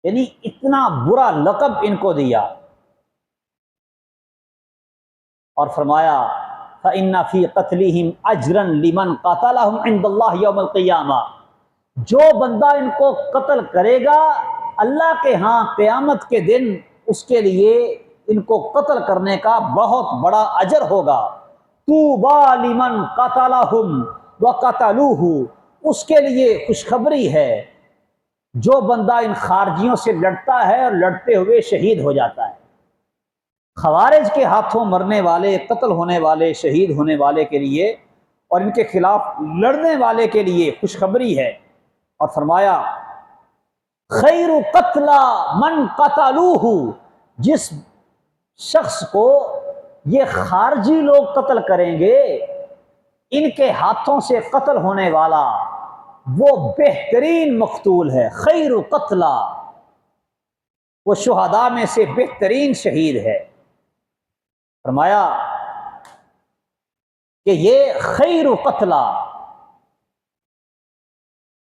یعنی اتنا برا لقب ان کو دیا. اور فرمایا فَإِنَّ فِي قَتْلِهِمْ أَجْرًا لِمَنْ قَتَلَهُمْ عِنْدَ اللَّهِ يَوْمَ الْقِيَامَةِ، جو بندہ ان کو قتل کرے گا اللہ کے ہاں قیامت کے دن اس کے لیے ان کو قتل کرنے کا بہت بڑا اجر ہوگا. طُوبَىٰ لِمَنْ قَتَلَهُمْ وَقَتَلُوهُ، اس کے لیے خوشخبری ہے جو بندہ ان خارجیوں سے لڑتا ہے اور لڑتے ہوئے شہید ہو جاتا ہے. خوارج کے ہاتھوں مرنے والے، قتل ہونے والے، شہید ہونے والے کے لیے اور ان کے خلاف لڑنے والے کے لیے خوشخبری ہے. اور فرمایا خیر قتلى من قتلوه، جس شخص کو یہ خارجی لوگ قتل کریں گے ان کے ہاتھوں سے قتل ہونے والا وہ بہترین مقتول ہے. خیر قتلى، وہ شہداء میں سے بہترین شہید ہے. فرمایا کہ یہ خیر قتلى،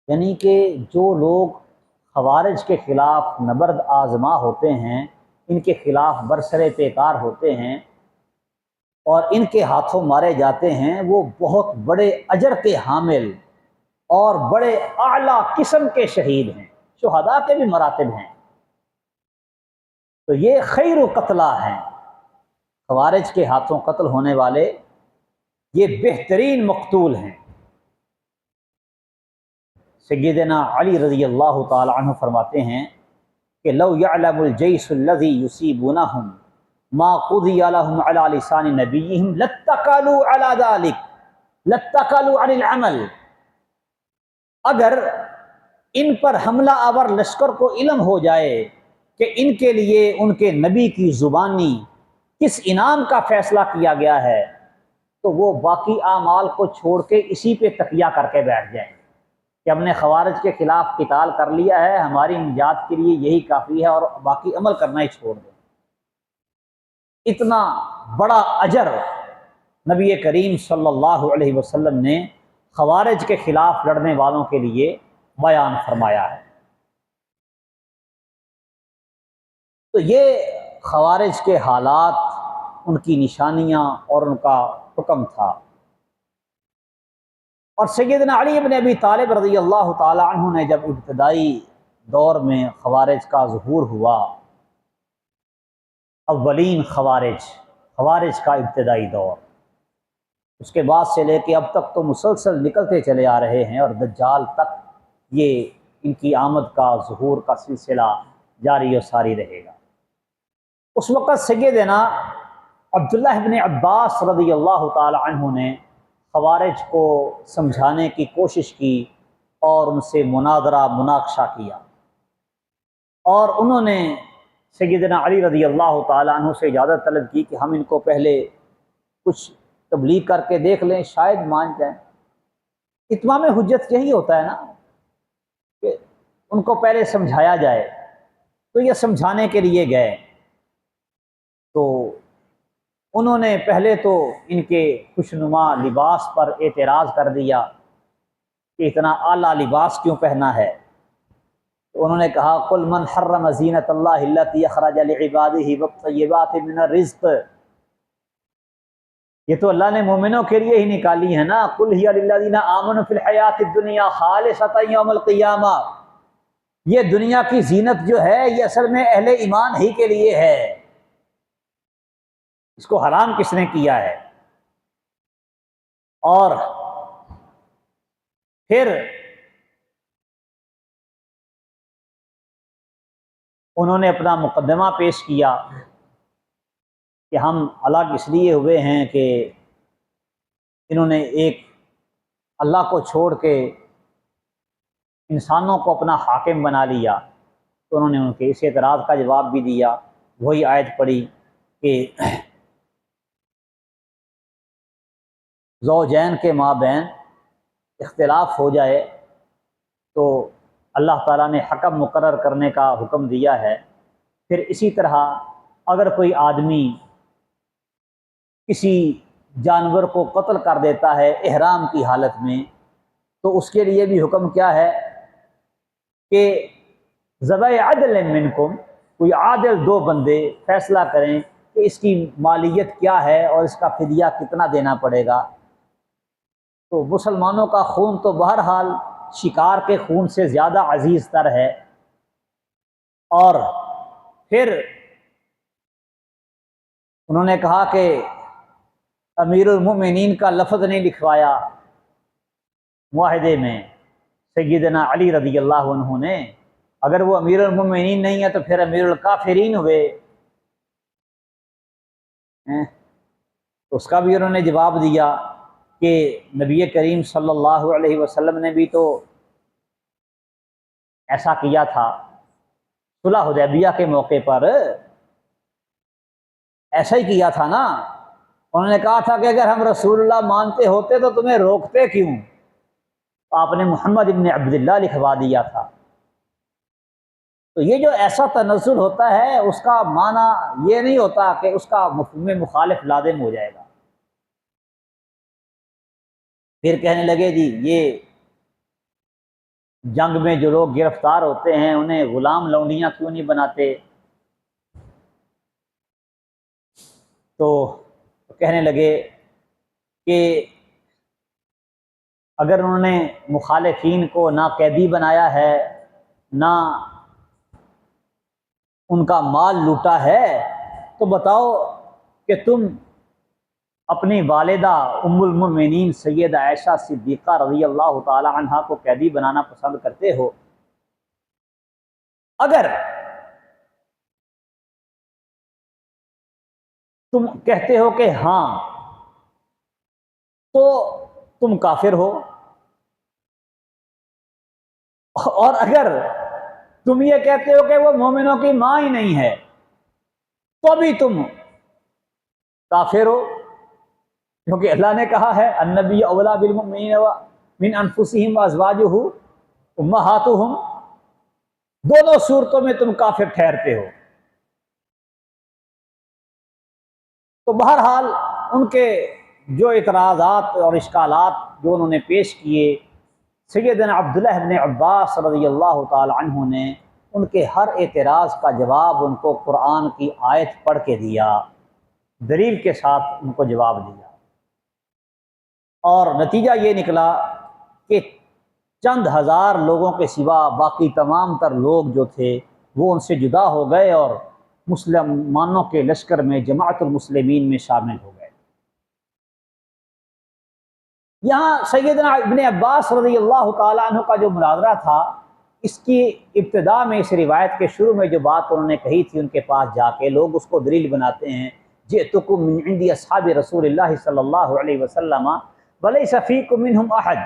یعنی کہ جو لوگ خوارج کے خلاف نبرد آزما ہوتے ہیں، ان کے خلاف برسر پیکار ہوتے ہیں اور ان کے ہاتھوں مارے جاتے ہیں، وہ بہت بڑے اجر کے حامل اور بڑے اعلیٰ قسم کے شہید ہیں. شہداء کے بھی مراتب ہیں. تو یہ خیر قتلى ہیں، خوارج کے ہاتھوں قتل ہونے والے یہ بہترین مقتول ہیں. سیدنا علی رضی اللہ تعالی عنہ فرماتے ہیں کہ لو يعلم الجيش الذي يصيبونهم ما قضي لهم على لسان نبيهم لاتكلوا على ذلك لاتكلوا عن العمل، اگر ان پر حملہ آور لشکر کو علم ہو جائے کہ ان کے لیے ان کے نبی کی زبانی کس انعام کا فیصلہ کیا گیا ہے تو وہ باقی اعمال کو چھوڑ کے اسی پہ تکیہ کر کے بیٹھ جائیں کہ ہم نے خوارج کے خلاف قتال کر لیا ہے، ہماری نجات کے لیے یہی کافی ہے اور باقی عمل کرنا ہی چھوڑ دیں. اتنا بڑا اجر نبی کریم صلی اللہ علیہ وسلم نے خوارج کے خلاف لڑنے والوں کے لیے بیان فرمایا ہے. تو یہ خوارج کے حالات، ان کی نشانیاں اور ان کا حکم تھا. اور سیدنا علی بن ابی طالب رضی اللہ تعالی عنہ نے جب ابتدائی دور میں خوارج کا ظہور ہوا، اولین خوارج کا ابتدائی دور، اس کے بعد سے لے کے اب تک تو مسلسل نکلتے چلے آ رہے ہیں اور دجال تک یہ ان کی آمد کا ظہور کا سلسلہ جاری و ساری رہے گا. اس وقت سیدنا عبداللہ بن عباس رضی اللہ تعالی عنہ نے خوارج کو سمجھانے کی کوشش کی اور ان سے مناظرہ مناقشہ کیا، اور انہوں نے سیدنا علی رضی اللہ تعالی عنہ سے اجازت طلب کی کہ ہم ان کو پہلے کچھ تبلیغ کر کے دیکھ لیں، شاید مان جائیں. اتمام حجت یہی ہوتا ہے نا کہ ان کو پہلے سمجھایا جائے. تو یہ سمجھانے کے لیے گئے تو انہوں نے پہلے تو ان کے خوشنما لباس پر اعتراض کر دیا کہ اتنا اعلیٰ لباس کیوں پہنا ہے. تو انہوں نے کہا قل من حرم زینت اللہ التی اخرج لعبادہ والطیبات من الرزق، یہ تو اللہ نے مومنوں کے لیے ہی نکالی ہے نا. قل ہی للذین آمنوا فی الحیات الدنیا خالصۃ یوم القیامہ، یہ دنیا کی زینت جو ہے یہ اصل میں اہل ایمان ہی کے لیے ہے، اس کو حرام کس نے کیا ہے. اور پھر انہوں نے اپنا مقدمہ پیش کیا کہ ہم الگ اس لیے ہوئے ہیں کہ انہوں نے ایک اللہ کو چھوڑ کے انسانوں کو اپنا حاکم بنا لیا، تو انہوں نے ان کے اس اعتراض کا جواب بھی دیا، وہی آیت پڑھی کہ زوجین کے مابین اختلاف ہو جائے تو اللہ تعالیٰ نے حکم مقرر کرنے کا حکم دیا ہے۔ پھر اسی طرح اگر کوئی آدمی کسی جانور کو قتل کر دیتا ہے احرام کی حالت میں، تو اس کے لیے بھی حکم کیا ہے کہ ذوی عدل منکم، کوئی عادل دو بندے فیصلہ کریں کہ اس کی مالیت کیا ہے اور اس کا فدیہ کتنا دینا پڑے گا۔ تو مسلمانوں کا خون تو بہرحال شکار کے خون سے زیادہ عزیز تر ہے، اور پھر انہوں نے کہا کہ امیر المؤمنین کا لفظ نہیں لکھوایا معاہدے میں سیدنا علی رضی اللہ عنہ نے، اگر وہ امیر المؤمنین نہیں ہے تو پھر امیر الکافرین ہوئے ہیں۔ تو اس کا بھی انہوں نے جواب دیا کہ نبی کریم صلی اللہ علیہ وسلم نے بھی تو ایسا کیا تھا صلح حدیبیہ کے موقع پر، ایسا ہی کیا تھا نا۔ انہوں نے کہا تھا کہ اگر ہم رسول اللہ مانتے ہوتے تو تمہیں روکتے کیوں؟ آپ نے محمد ابن عبداللہ لکھوا دیا تھا۔ تو یہ جو ایسا تنزل ہوتا ہے اس کا معنی یہ نہیں ہوتا کہ اس کا مفہوم مخالف لازم ہو جائے گا۔ پھر کہنے لگے جی یہ جنگ میں جو لوگ گرفتار ہوتے ہیں انہیں غلام لونڈیاں کیوں نہیں بناتے؟ تو کہنے لگے کہ اگر انہوں نے مخالفین کو نہ قیدی بنایا ہے نہ ان کا مال لوٹا ہے، تو بتاؤ کہ تم اپنی والدہ ام المؤمنین سیدہ عائشہ صدیقہ رضی اللہ تعالی عنہا کو قیدی بنانا پسند کرتے ہو؟ اگر تم کہتے ہو کہ ہاں تو تم کافر ہو، اور اگر تم یہ کہتے ہو کہ وہ مومنوں کی ماں ہی نہیں ہے تو بھی تم کافر ہو، کیونکہ اللہ نے کہا ہے النبی اولیٰ بالمؤمنین من انفسہم وازواجہ امہاتہم، دونوں صورتوں میں تم کافر ٹھہرتے ہو۔ تو بہرحال ان کے جو اعتراضات اور اشکالات جو انہوں نے پیش کیے، سیدنا عبداللہ بن عباس رضی اللہ تعالی عنہ نے ان کے ہر اعتراض کا جواب ان کو قرآن کی آیت پڑھ کے دیا، دلیل کے ساتھ ان کو جواب دیا، اور نتیجہ یہ نکلا کہ چند ہزار لوگوں کے سوا باقی تمام تر لوگ جو تھے وہ ان سے جدا ہو گئے اور مسلمانوں کے لشکر میں جماعت المسلمین میں شامل ہو گئے۔ یہاں سیدنا ابن عباس رضی اللہ تعالیٰ عنہ کا جو مناظرہ تھا، اس کی ابتدا میں اس روایت کے شروع میں جو بات انہوں نے کہی تھی ان کے پاس جا کے، لوگ اس کو دلیل بناتے ہیں جئتکم من عند اصحاب رسول اللہ صلی اللہ علیہ وسلم ولیس فیکم منہم احد،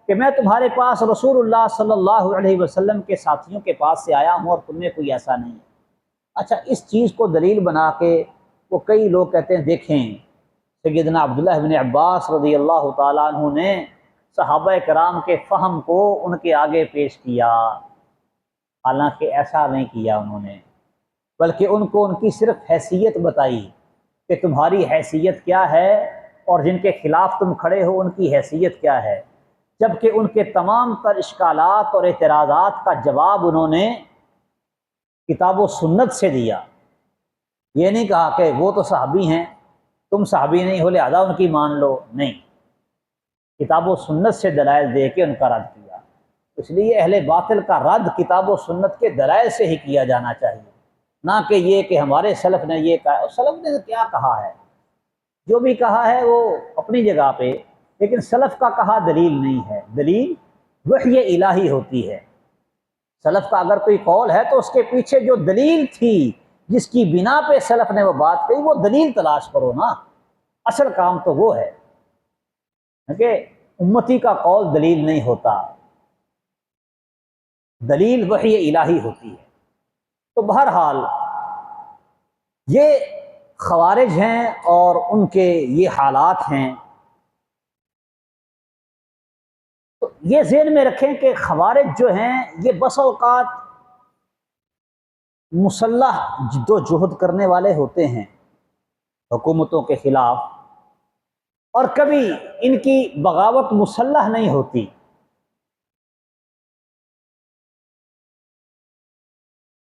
کہ میں تمہارے پاس رسول اللہ صلی اللہ علیہ وسلم کے ساتھیوں کے پاس سے آیا ہوں اور تم میں کوئی ایسا نہیں ہے۔ اچھا، اس چیز کو دلیل بنا کے وہ کئی لوگ کہتے ہیں دیکھیں سیدنا عبداللہ بن عباس رضی اللہ تعالیٰ عنہ نے صحابہ کرام کے فہم کو ان کے آگے پیش کیا، حالانکہ ایسا نہیں کیا انہوں نے، بلکہ ان کو ان کی صرف حیثیت بتائی کہ تمہاری حیثیت کیا ہے اور جن کے خلاف تم کھڑے ہو ان کی حیثیت کیا ہے، جبکہ ان کے تمام تر اشکالات اور اعتراضات کا جواب انہوں نے کتاب و سنت سے دیا۔ یہ نہیں کہا کہ وہ تو صحابی ہیں تم صحابی نہیں ہو لہذا ان کی مان لو، نہیں، کتاب و سنت سے دلائل دے کے ان کا رد کیا۔ اس لیے اہل باطل کا رد کتاب و سنت کے دلائل سے ہی کیا جانا چاہیے، نہ کہ یہ کہ ہمارے سلف نے یہ کہا۔ اور سلف نے کیا کہا ہے؟ جو بھی کہا ہے وہ اپنی جگہ پہ، لیکن سلف کا کہا دلیل نہیں ہے، دلیل وحی الہی ہوتی ہے۔ سلف کا اگر کوئی قول ہے تو اس کے پیچھے جو دلیل تھی جس کی بنا پہ سلف نے وہ بات کہی، وہ دلیل تلاش کرو نا، اصل کام تو وہ ہے۔ کہ امتی کا قول دلیل نہیں ہوتا، دلیل وحی الہی ہوتی ہے۔ تو بہرحال یہ خوارج ہیں اور ان کے یہ حالات ہیں۔ تو یہ ذہن میں رکھیں کہ خوارج جو ہیں یہ بس اوقات مسلح جد و جہد کرنے والے ہوتے ہیں حکومتوں کے خلاف، اور کبھی ان کی بغاوت مسلح نہیں ہوتی۔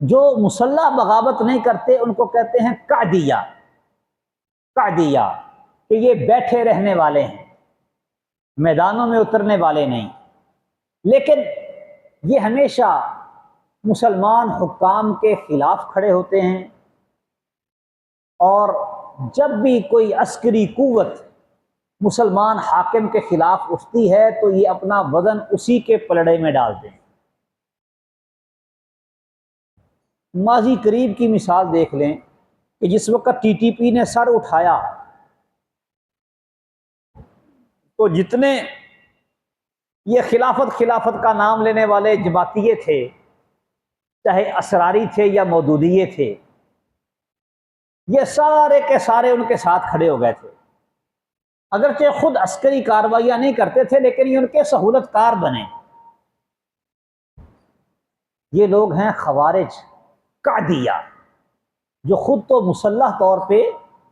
جو مسلح بغاوت نہیں کرتے ان کو کہتے ہیں قعدیہ، قعدیہ، کہ یہ بیٹھے رہنے والے ہیں، میدانوں میں اترنے والے نہیں۔ لیکن یہ ہمیشہ مسلمان حکام کے خلاف کھڑے ہوتے ہیں، اور جب بھی کوئی عسکری قوت مسلمان حاکم کے خلاف اٹھتی ہے تو یہ اپنا وزن اسی کے پلڑے میں ڈالتے ہیں۔ ماضی قریب کی مثال دیکھ لیں کہ جس وقت ٹی ٹی پی نے سر اٹھایا تو جتنے یہ خلافت کا نام لینے والے جماعتیے تھے، چاہے اسراری تھے یا مودودیے تھے، یہ سارے کے سارے ان کے ساتھ کھڑے ہو گئے تھے۔ اگرچہ خود عسکری کارروائیاں نہیں کرتے تھے لیکن یہ ان کے سہولت کار بنے۔ یہ لوگ ہیں خوارج قعدیہ، جو خود تو مسلح طور پہ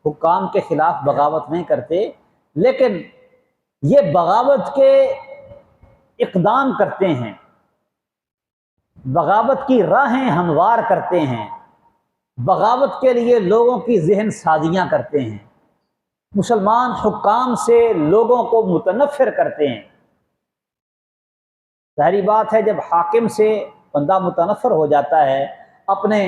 حکام کے خلاف بغاوت نہیں کرتے، لیکن یہ بغاوت کے اقدام کرتے ہیں، بغاوت کی راہیں ہموار کرتے ہیں، بغاوت کے لیے لوگوں کی ذہن سازیاں کرتے ہیں، مسلمان حکام سے لوگوں کو متنفر کرتے ہیں۔ ظاہری بات ہے جب حاکم سے بندہ متنفر ہو جاتا ہے، اپنے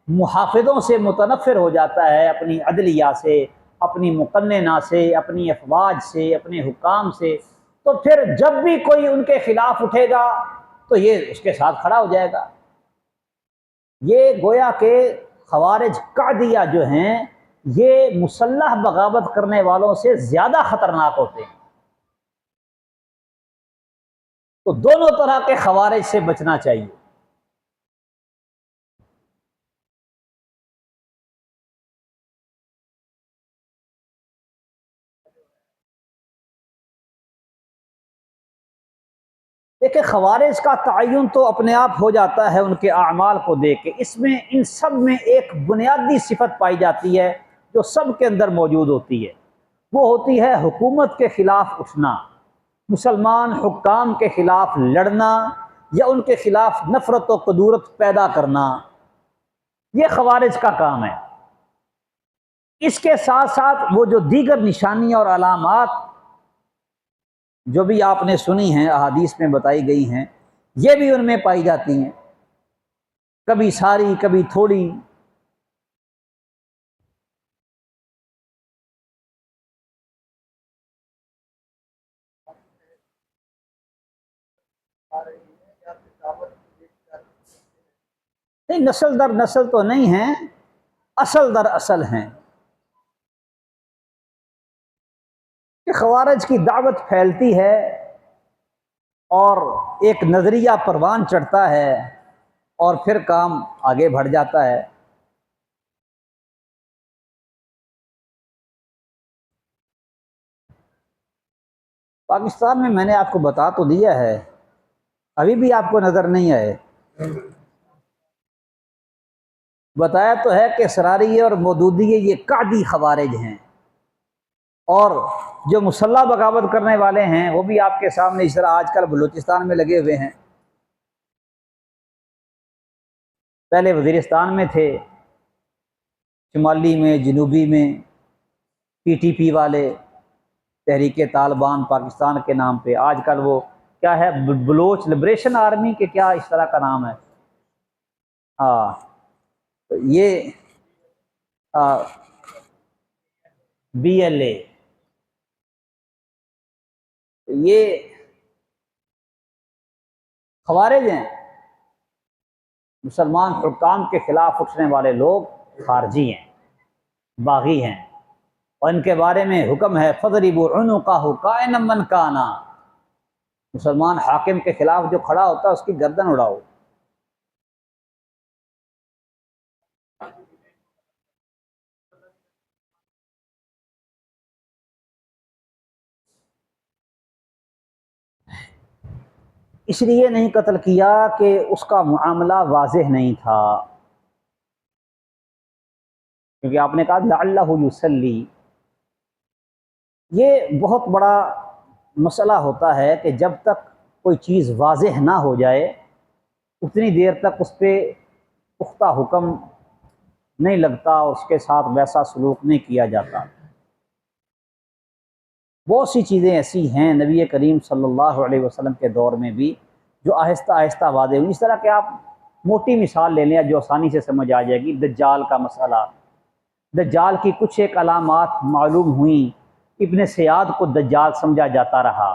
محافظوں سے متنفر ہو جاتا ہے، اپنی عدلیہ سے، اپنی مقننہ سے، اپنی افواج سے، اپنے حکام سے، تو پھر جب بھی کوئی ان کے خلاف اٹھے گا تو یہ اس کے ساتھ کھڑا ہو جائے گا۔ یہ گویا کہ خوارج قعدیہ جو ہیں یہ مسلح بغاوت کرنے والوں سے زیادہ خطرناک ہوتے ہیں۔ تو دونوں طرح کے خوارج سے بچنا چاہیے۔ دیکھیں خوارج کا تعین تو اپنے آپ ہو جاتا ہے ان کے اعمال کو دیکھ کے، اس میں ان سب میں ایک بنیادی صفت پائی جاتی ہے جو سب کے اندر موجود ہوتی ہے، وہ ہوتی ہے حکومت کے خلاف اٹھنا، مسلمان حکام کے خلاف لڑنا یا ان کے خلاف نفرت و قدورت پیدا کرنا، یہ خوارج کا کام ہے۔ اس کے ساتھ ساتھ وہ جو دیگر نشانیاں اور علامات جو بھی آپ نے سنی ہیں، احادیث میں بتائی گئی ہیں، یہ بھی ان میں پائی جاتی ہیں، کبھی ساری کبھی تھوڑی۔ نہیں، نسل در نسل تو نہیں ہیں، اصل در اصل ہیں کہ خوارج کی دعوت پھیلتی ہے اور ایک نظریہ پروان چڑھتا ہے اور پھر کام آگے بڑھ جاتا ہے۔ پاکستان میں نے آپ کو بتا تو دیا ہے، ابھی بھی آپ کو نظر نہیں آئے، بتایا تو ہے کہ سراریے اور مودودیے یہ قعدی خوارج ہیں، اور جو مسلح بغاوت کرنے والے ہیں وہ بھی آپ کے سامنے اس طرح آج کل بلوچستان میں لگے ہوئے ہیں، پہلے وزیرستان میں تھے، شمالی میں، جنوبی میں، پی ٹی پی والے، تحریک طالبان پاکستان کے نام پہ، آج کل وہ کیا ہے، بلوچ لبریشن آرمی کے کیا اس طرح کا نام ہے، تو یہ بی ایل اے، یہ خوارج ہیں، مسلمان حکام کے خلاف اٹھنے والے لوگ خارجی ہیں، باغی ہیں، اور ان کے بارے میں حکم ہے فَضْرِبُوا عُنُقَهُ كَائِنًا مَنْ كَانَ، مسلمان حاکم کے خلاف جو کھڑا ہوتا ہے اس کی گردن اڑاؤ۔ اس لیے نہیں قتل کیا کہ اس کا معاملہ واضح نہیں تھا، کیونکہ آپ نے کہا لعلہ یصلی، یہ بہت بڑا مسئلہ ہوتا ہے کہ جب تک کوئی چیز واضح نہ ہو جائے اتنی دیر تک اس پہ پختہ حکم نہیں لگتا اور اس کے ساتھ ویسا سلوک نہیں کیا جاتا۔ بہت سی چیزیں ایسی ہیں نبی کریم صلی اللہ علیہ وسلم کے دور میں بھی جو آہستہ آہستہ واضح ہوئی۔ اس طرح کہ آپ موٹی مثال لے لیں جو آسانی سے سمجھ آ جائے گی، دجال کا مسئلہ۔ دجال کی کچھ ایک علامات معلوم ہوئیں، ابن سیاد کو دجال سمجھا جاتا رہا،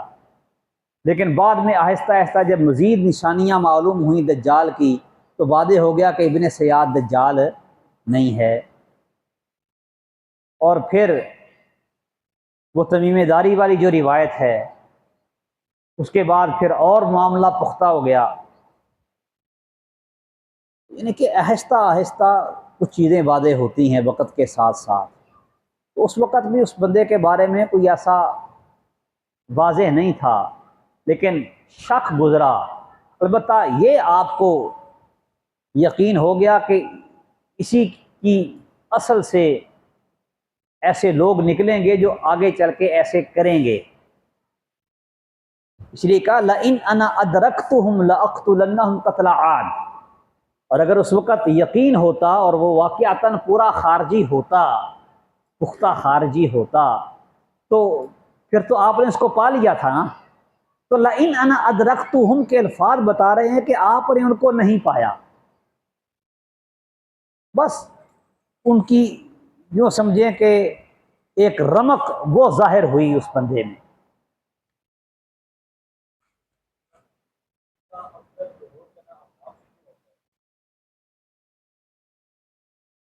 لیکن بعد میں آہستہ آہستہ جب مزید نشانیاں معلوم ہوئیں دجال کی تو واضح ہو گیا کہ ابن سیاد دجال نہیں ہے۔ اور پھر وہ تمیم داری والی جو روایت ہے اس کے بعد پھر اور معاملہ پختہ ہو گیا، یعنی کہ آہستہ آہستہ کچھ چیزیں واضح ہوتی ہیں وقت کے ساتھ ساتھ۔ تو اس وقت بھی اس بندے کے بارے میں کوئی ایسا واضح نہیں تھا، لیکن شک گزرا۔ البتہ یہ آپ کو یقین ہو گیا کہ اسی کی اصل سے ایسے لوگ نکلیں گے جو آگے چل کے ایسے کریں گے۔ اس لیے کہا لئن انا ادرکتہم لاقتلنہم قتل عاد، اور اگر اس وقت یقین ہوتا اور وہ واقعتاً پورا خارجی ہوتا، پختہ خارجی ہوتا، تو پھر تو آپ نے اس کو پا لیا تھا نا۔ تو لئن انا ادرکتہم کے الفاظ بتا رہے ہیں کہ آپ نے ان کو نہیں پایا، بس ان کی یوں سمجھیں کہ ایک رمق وہ ظاہر ہوئی اس بندے میں۔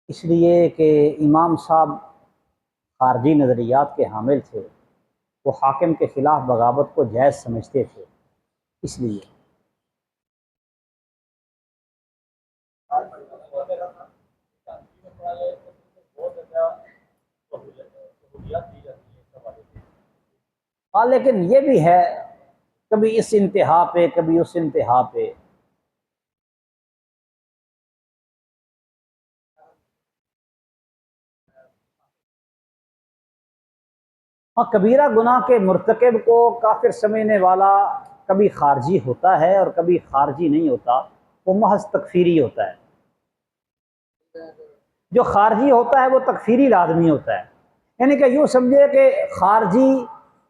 اس لیے کہ امام صاحب خارجی نظریات کے حامل تھے، وہ حاکم کے خلاف بغاوت کو جائز سمجھتے تھے، اس لیے ہاں، لیکن یہ بھی ہے کبھی اس انتہا پہ کبھی اس انتہا پہ۔ ہاں، کبیرہ گناہ کے مرتکب کو کافر سمجھنے والا کبھی خارجی ہوتا ہے اور کبھی خارجی نہیں ہوتا، وہ محض تکفیری ہوتا ہے۔ جو خارجی ہوتا ہے وہ تکفیری لازمی ہوتا ہے، یعنی کہ یوں سمجھے کہ خارجی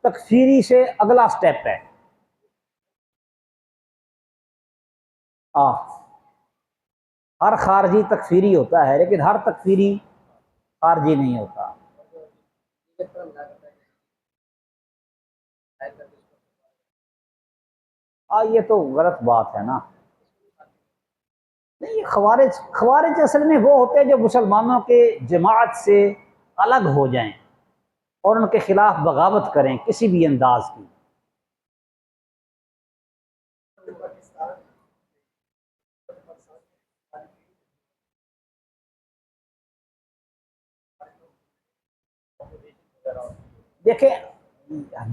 تکفیری سے اگلا سٹیپ ہے۔ ہر خارجی تکفیری ہوتا ہے لیکن ہر تکفیری خارجی نہیں ہوتا۔ یہ تو غلط بات ہے نا۔ نہیں، یہ خوارج اصل میں وہ ہوتے ہیں جو مسلمانوں کے جماعت سے الگ ہو جائیں اور ان کے خلاف بغاوت کریں کسی بھی انداز کی۔ دیکھیں،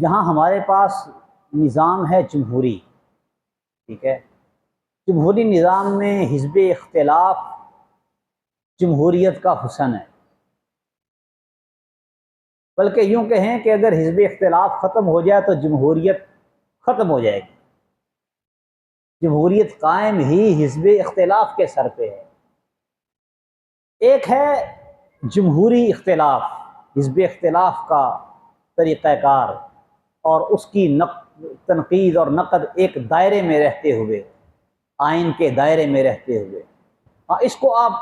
یہاں ہمارے پاس نظام ہے جمہوری، ٹھیک ہے، جمہوری نظام میں حزب اختلاف جمہوریت کا حسن ہے، بلکہ یوں کہیں کہ اگر حزب اختلاف ختم ہو جائے تو جمہوریت ختم ہو جائے گی۔ جمہوریت قائم ہی حزب اختلاف کے سر پہ ہے۔ ایک ہے جمہوری اختلاف، حزب اختلاف کا طریقہ کار اور اس کی تنقید اور نقد ایک دائرے میں رہتے ہوئے، آئین کے دائرے میں رہتے ہوئے۔ اس کو آپ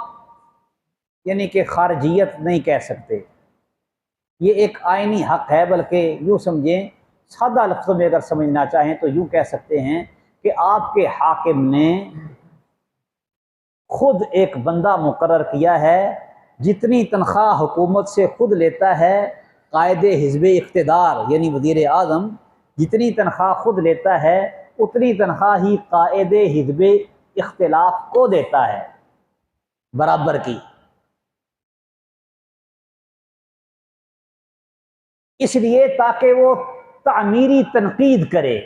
یعنی کہ خارجیت نہیں کہہ سکتے، یہ ایک آئینی حق ہے، بلکہ یوں سمجھیں، سادہ لفظوں میں اگر سمجھنا چاہیں تو یوں کہہ سکتے ہیں کہ آپ کے حاکم نے خود ایک بندہ مقرر کیا ہے، جتنی تنخواہ حکومت سے خود لیتا ہے قائد حزب اقتدار یعنی وزیر اعظم جتنی تنخواہ خود لیتا ہے اتنی تنخواہ ہی قائد حزب اختلاف کو دیتا ہے، برابر کی۔ اس لیے تاکہ وہ تعمیری تنقید کرے،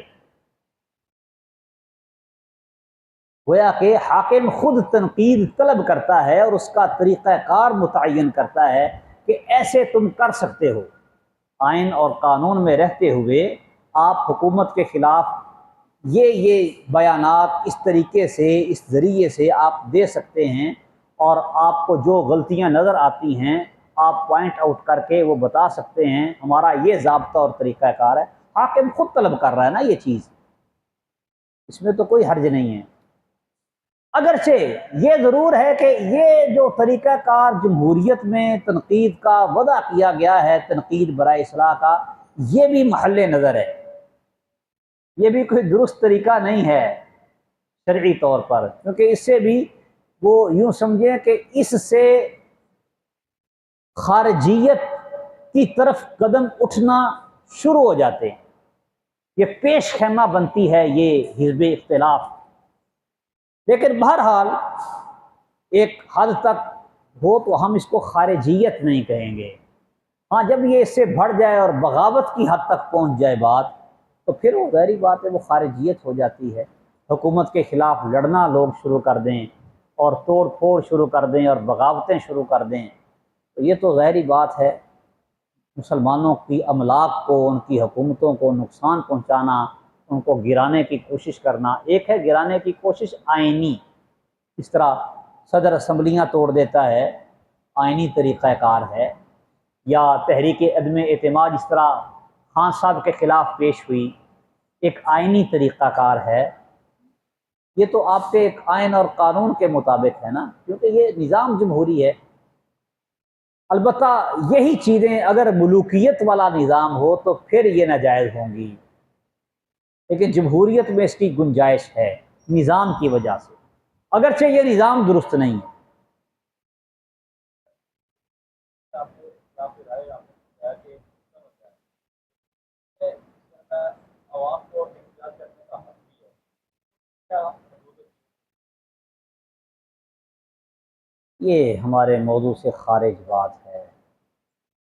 گویا کہ حاکم خود تنقید طلب کرتا ہے اور اس کا طریقہ کار متعین کرتا ہے کہ ایسے تم کر سکتے ہو، آئین اور قانون میں رہتے ہوئے آپ حکومت کے خلاف یہ بیانات اس طریقے سے اس ذریعے سے آپ دے سکتے ہیں، اور آپ کو جو غلطیاں نظر آتی ہیں آپ پوائنٹ آؤٹ کر کے وہ بتا سکتے ہیں، ہمارا یہ ضابطہ اور طریقہ کار ہے۔ حاکم خود طلب کر رہا ہے نا یہ چیز، اس میں تو کوئی حرج نہیں ہے۔ اگرچہ یہ ضرور ہے کہ یہ جو طریقہ کار جمہوریت میں تنقید کا وضع کیا گیا ہے، تنقید برائے اصلاح کا، یہ بھی محل نظر ہے، یہ بھی کوئی درست طریقہ نہیں ہے شرعی طور پر، کیونکہ اس سے بھی وہ یوں سمجھیں کہ اس سے خارجیت کی طرف قدم اٹھنا شروع ہو جاتے ہیں، یہ پیش خیمہ بنتی ہے یہ حزب اختلاف۔ لیکن بہرحال ایک حد تک ہو تو ہم اس کو خارجیت نہیں کہیں گے، ہاں جب یہ اس سے بڑھ جائے اور بغاوت کی حد تک پہنچ جائے بات تو پھر وہ ظاہری بات ہے وہ خارجیت ہو جاتی ہے، حکومت کے خلاف لڑنا لوگ شروع کر دیں اور توڑ پھوڑ شروع کر دیں اور بغاوتیں شروع کر دیں، تو یہ تو ظاہری بات ہے مسلمانوں کی املاک کو، ان کی حکومتوں کو نقصان پہنچانا، ان کو گرانے کی کوشش کرنا۔ ایک ہے گرانے کی کوشش آئینی، اس طرح صدر اسمبلیاں توڑ دیتا ہے، آئینی طریقہ کار ہے، یا تحریک عدم اعتماد اس طرح خان صاحب کے خلاف پیش ہوئی، ایک آئینی طریقہ کار ہے۔ یہ تو آپ کے ایک آئین اور قانون کے مطابق ہے نا، کیونکہ یہ نظام جمہوری ہے۔ البتہ یہی چیزیں اگر ملوکیت والا نظام ہو تو پھر یہ ناجائز ہوں گی، لیکن جمہوریت میں اس کی گنجائش ہے نظام کی وجہ سے، اگرچہ یہ نظام درست نہیں ہے۔ یہ ہمارے موضوع سے خارج بات ہے،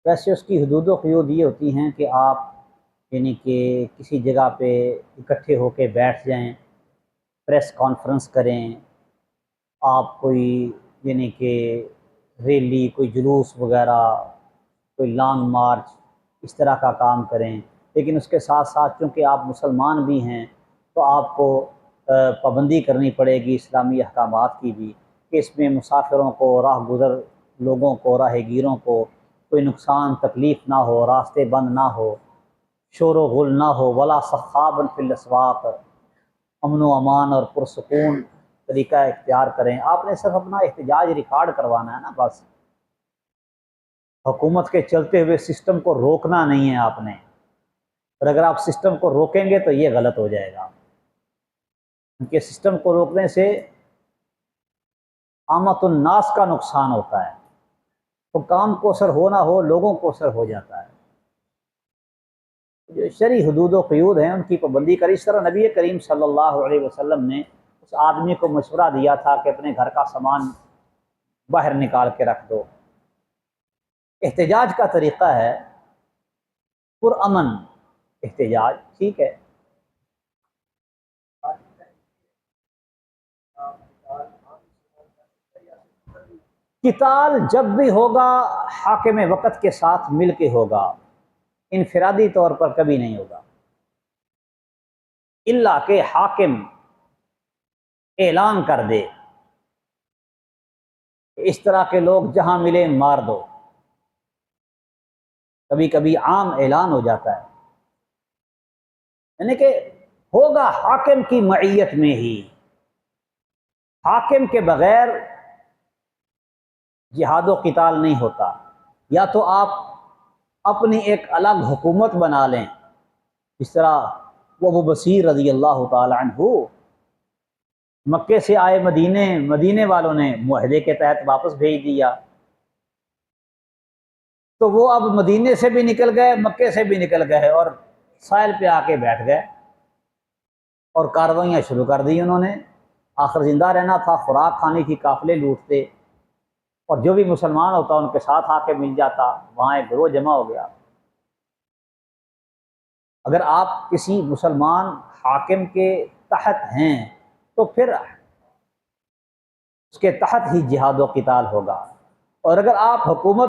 ویسے اس کی حدود و قیود یہ ہوتی ہیں کہ آپ یعنی کہ کسی جگہ پہ اکٹھے ہو کے بیٹھ جائیں، پریس کانفرنس کریں، آپ کوئی یعنی کہ ریلی، کوئی جلوس وغیرہ، کوئی لانگ مارچ اس طرح کا کام کریں، لیکن اس کے ساتھ ساتھ چونکہ آپ مسلمان بھی ہیں تو آپ کو پابندی کرنی پڑے گی اسلامی احکامات کی بھی، کہ اس میں مسافروں کو، راہ گزر لوگوں کو، راہ گیروں کو کوئی نقصان تکلیف نہ ہو، راستے بند نہ ہو، شور و غل نہ ہو، ولا صخابا فی الاسواق، امن و امان اور پرسکون طریقہ اختیار کریں۔ آپ نے صرف اپنا احتجاج ریکارڈ کروانا ہے نا بس، حکومت کے چلتے ہوئے سسٹم کو روکنا نہیں ہے آپ نے، اور اگر آپ سسٹم کو روکیں گے تو یہ غلط ہو جائے گا، کیونکہ سسٹم کو روکنے سے عامت الناس کا نقصان ہوتا ہے، حکام کو اثر ہو نہ ہو لوگوں کو اثر ہو جاتا ہے۔ جو شرعی حدود و قیود ہیں ان کی پابندی کر، اس طرح نبی کریم صلی اللہ علیہ وسلم نے اس آدمی کو مشورہ دیا تھا کہ اپنے گھر کا سامان باہر نکال کے رکھ دو۔ احتجاج کا طریقہ ہے پرامن احتجاج، ٹھیک ہے، قتال جب بھی ہوگا حاکم وقت کے ساتھ مل کے ہوگا، انفرادی طور پر کبھی نہیں ہوگا، الا کہ حاکم اعلان کر دے اس طرح کے لوگ جہاں ملے مار دو، کبھی کبھی عام اعلان ہو جاتا ہے، یعنی کہ ہوگا حاکم کی معیت میں ہی، حاکم کے بغیر جہاد و قتال نہیں ہوتا۔ یا تو آپ اپنی ایک الگ حکومت بنا لیں، اس طرح وہ ابو بصیر رضی اللہ تعالی عنہ مکے سے آئے مدینے والوں نے معاہدے کے تحت واپس بھیج دیا، تو وہ اب مدینے سے بھی نکل گئے، مکے سے بھی نکل گئے اور ساحل پہ آ کے بیٹھ گئے اور کارروائیاں شروع کر دی انہوں نے۔ آخر زندہ رہنا تھا، خوراک کھانی تھی، قافلے لوٹتے، اور جو بھی مسلمان ہوتا ان کے ساتھ آ کے مل جاتا، وہاں ایک گروہ جمع ہو گیا۔ اگر آپ کسی مسلمان حاکم کے تحت ہیں تو پھر اس کے تحت ہی جہاد و قتال ہوگا، اور اگر آپ حکومت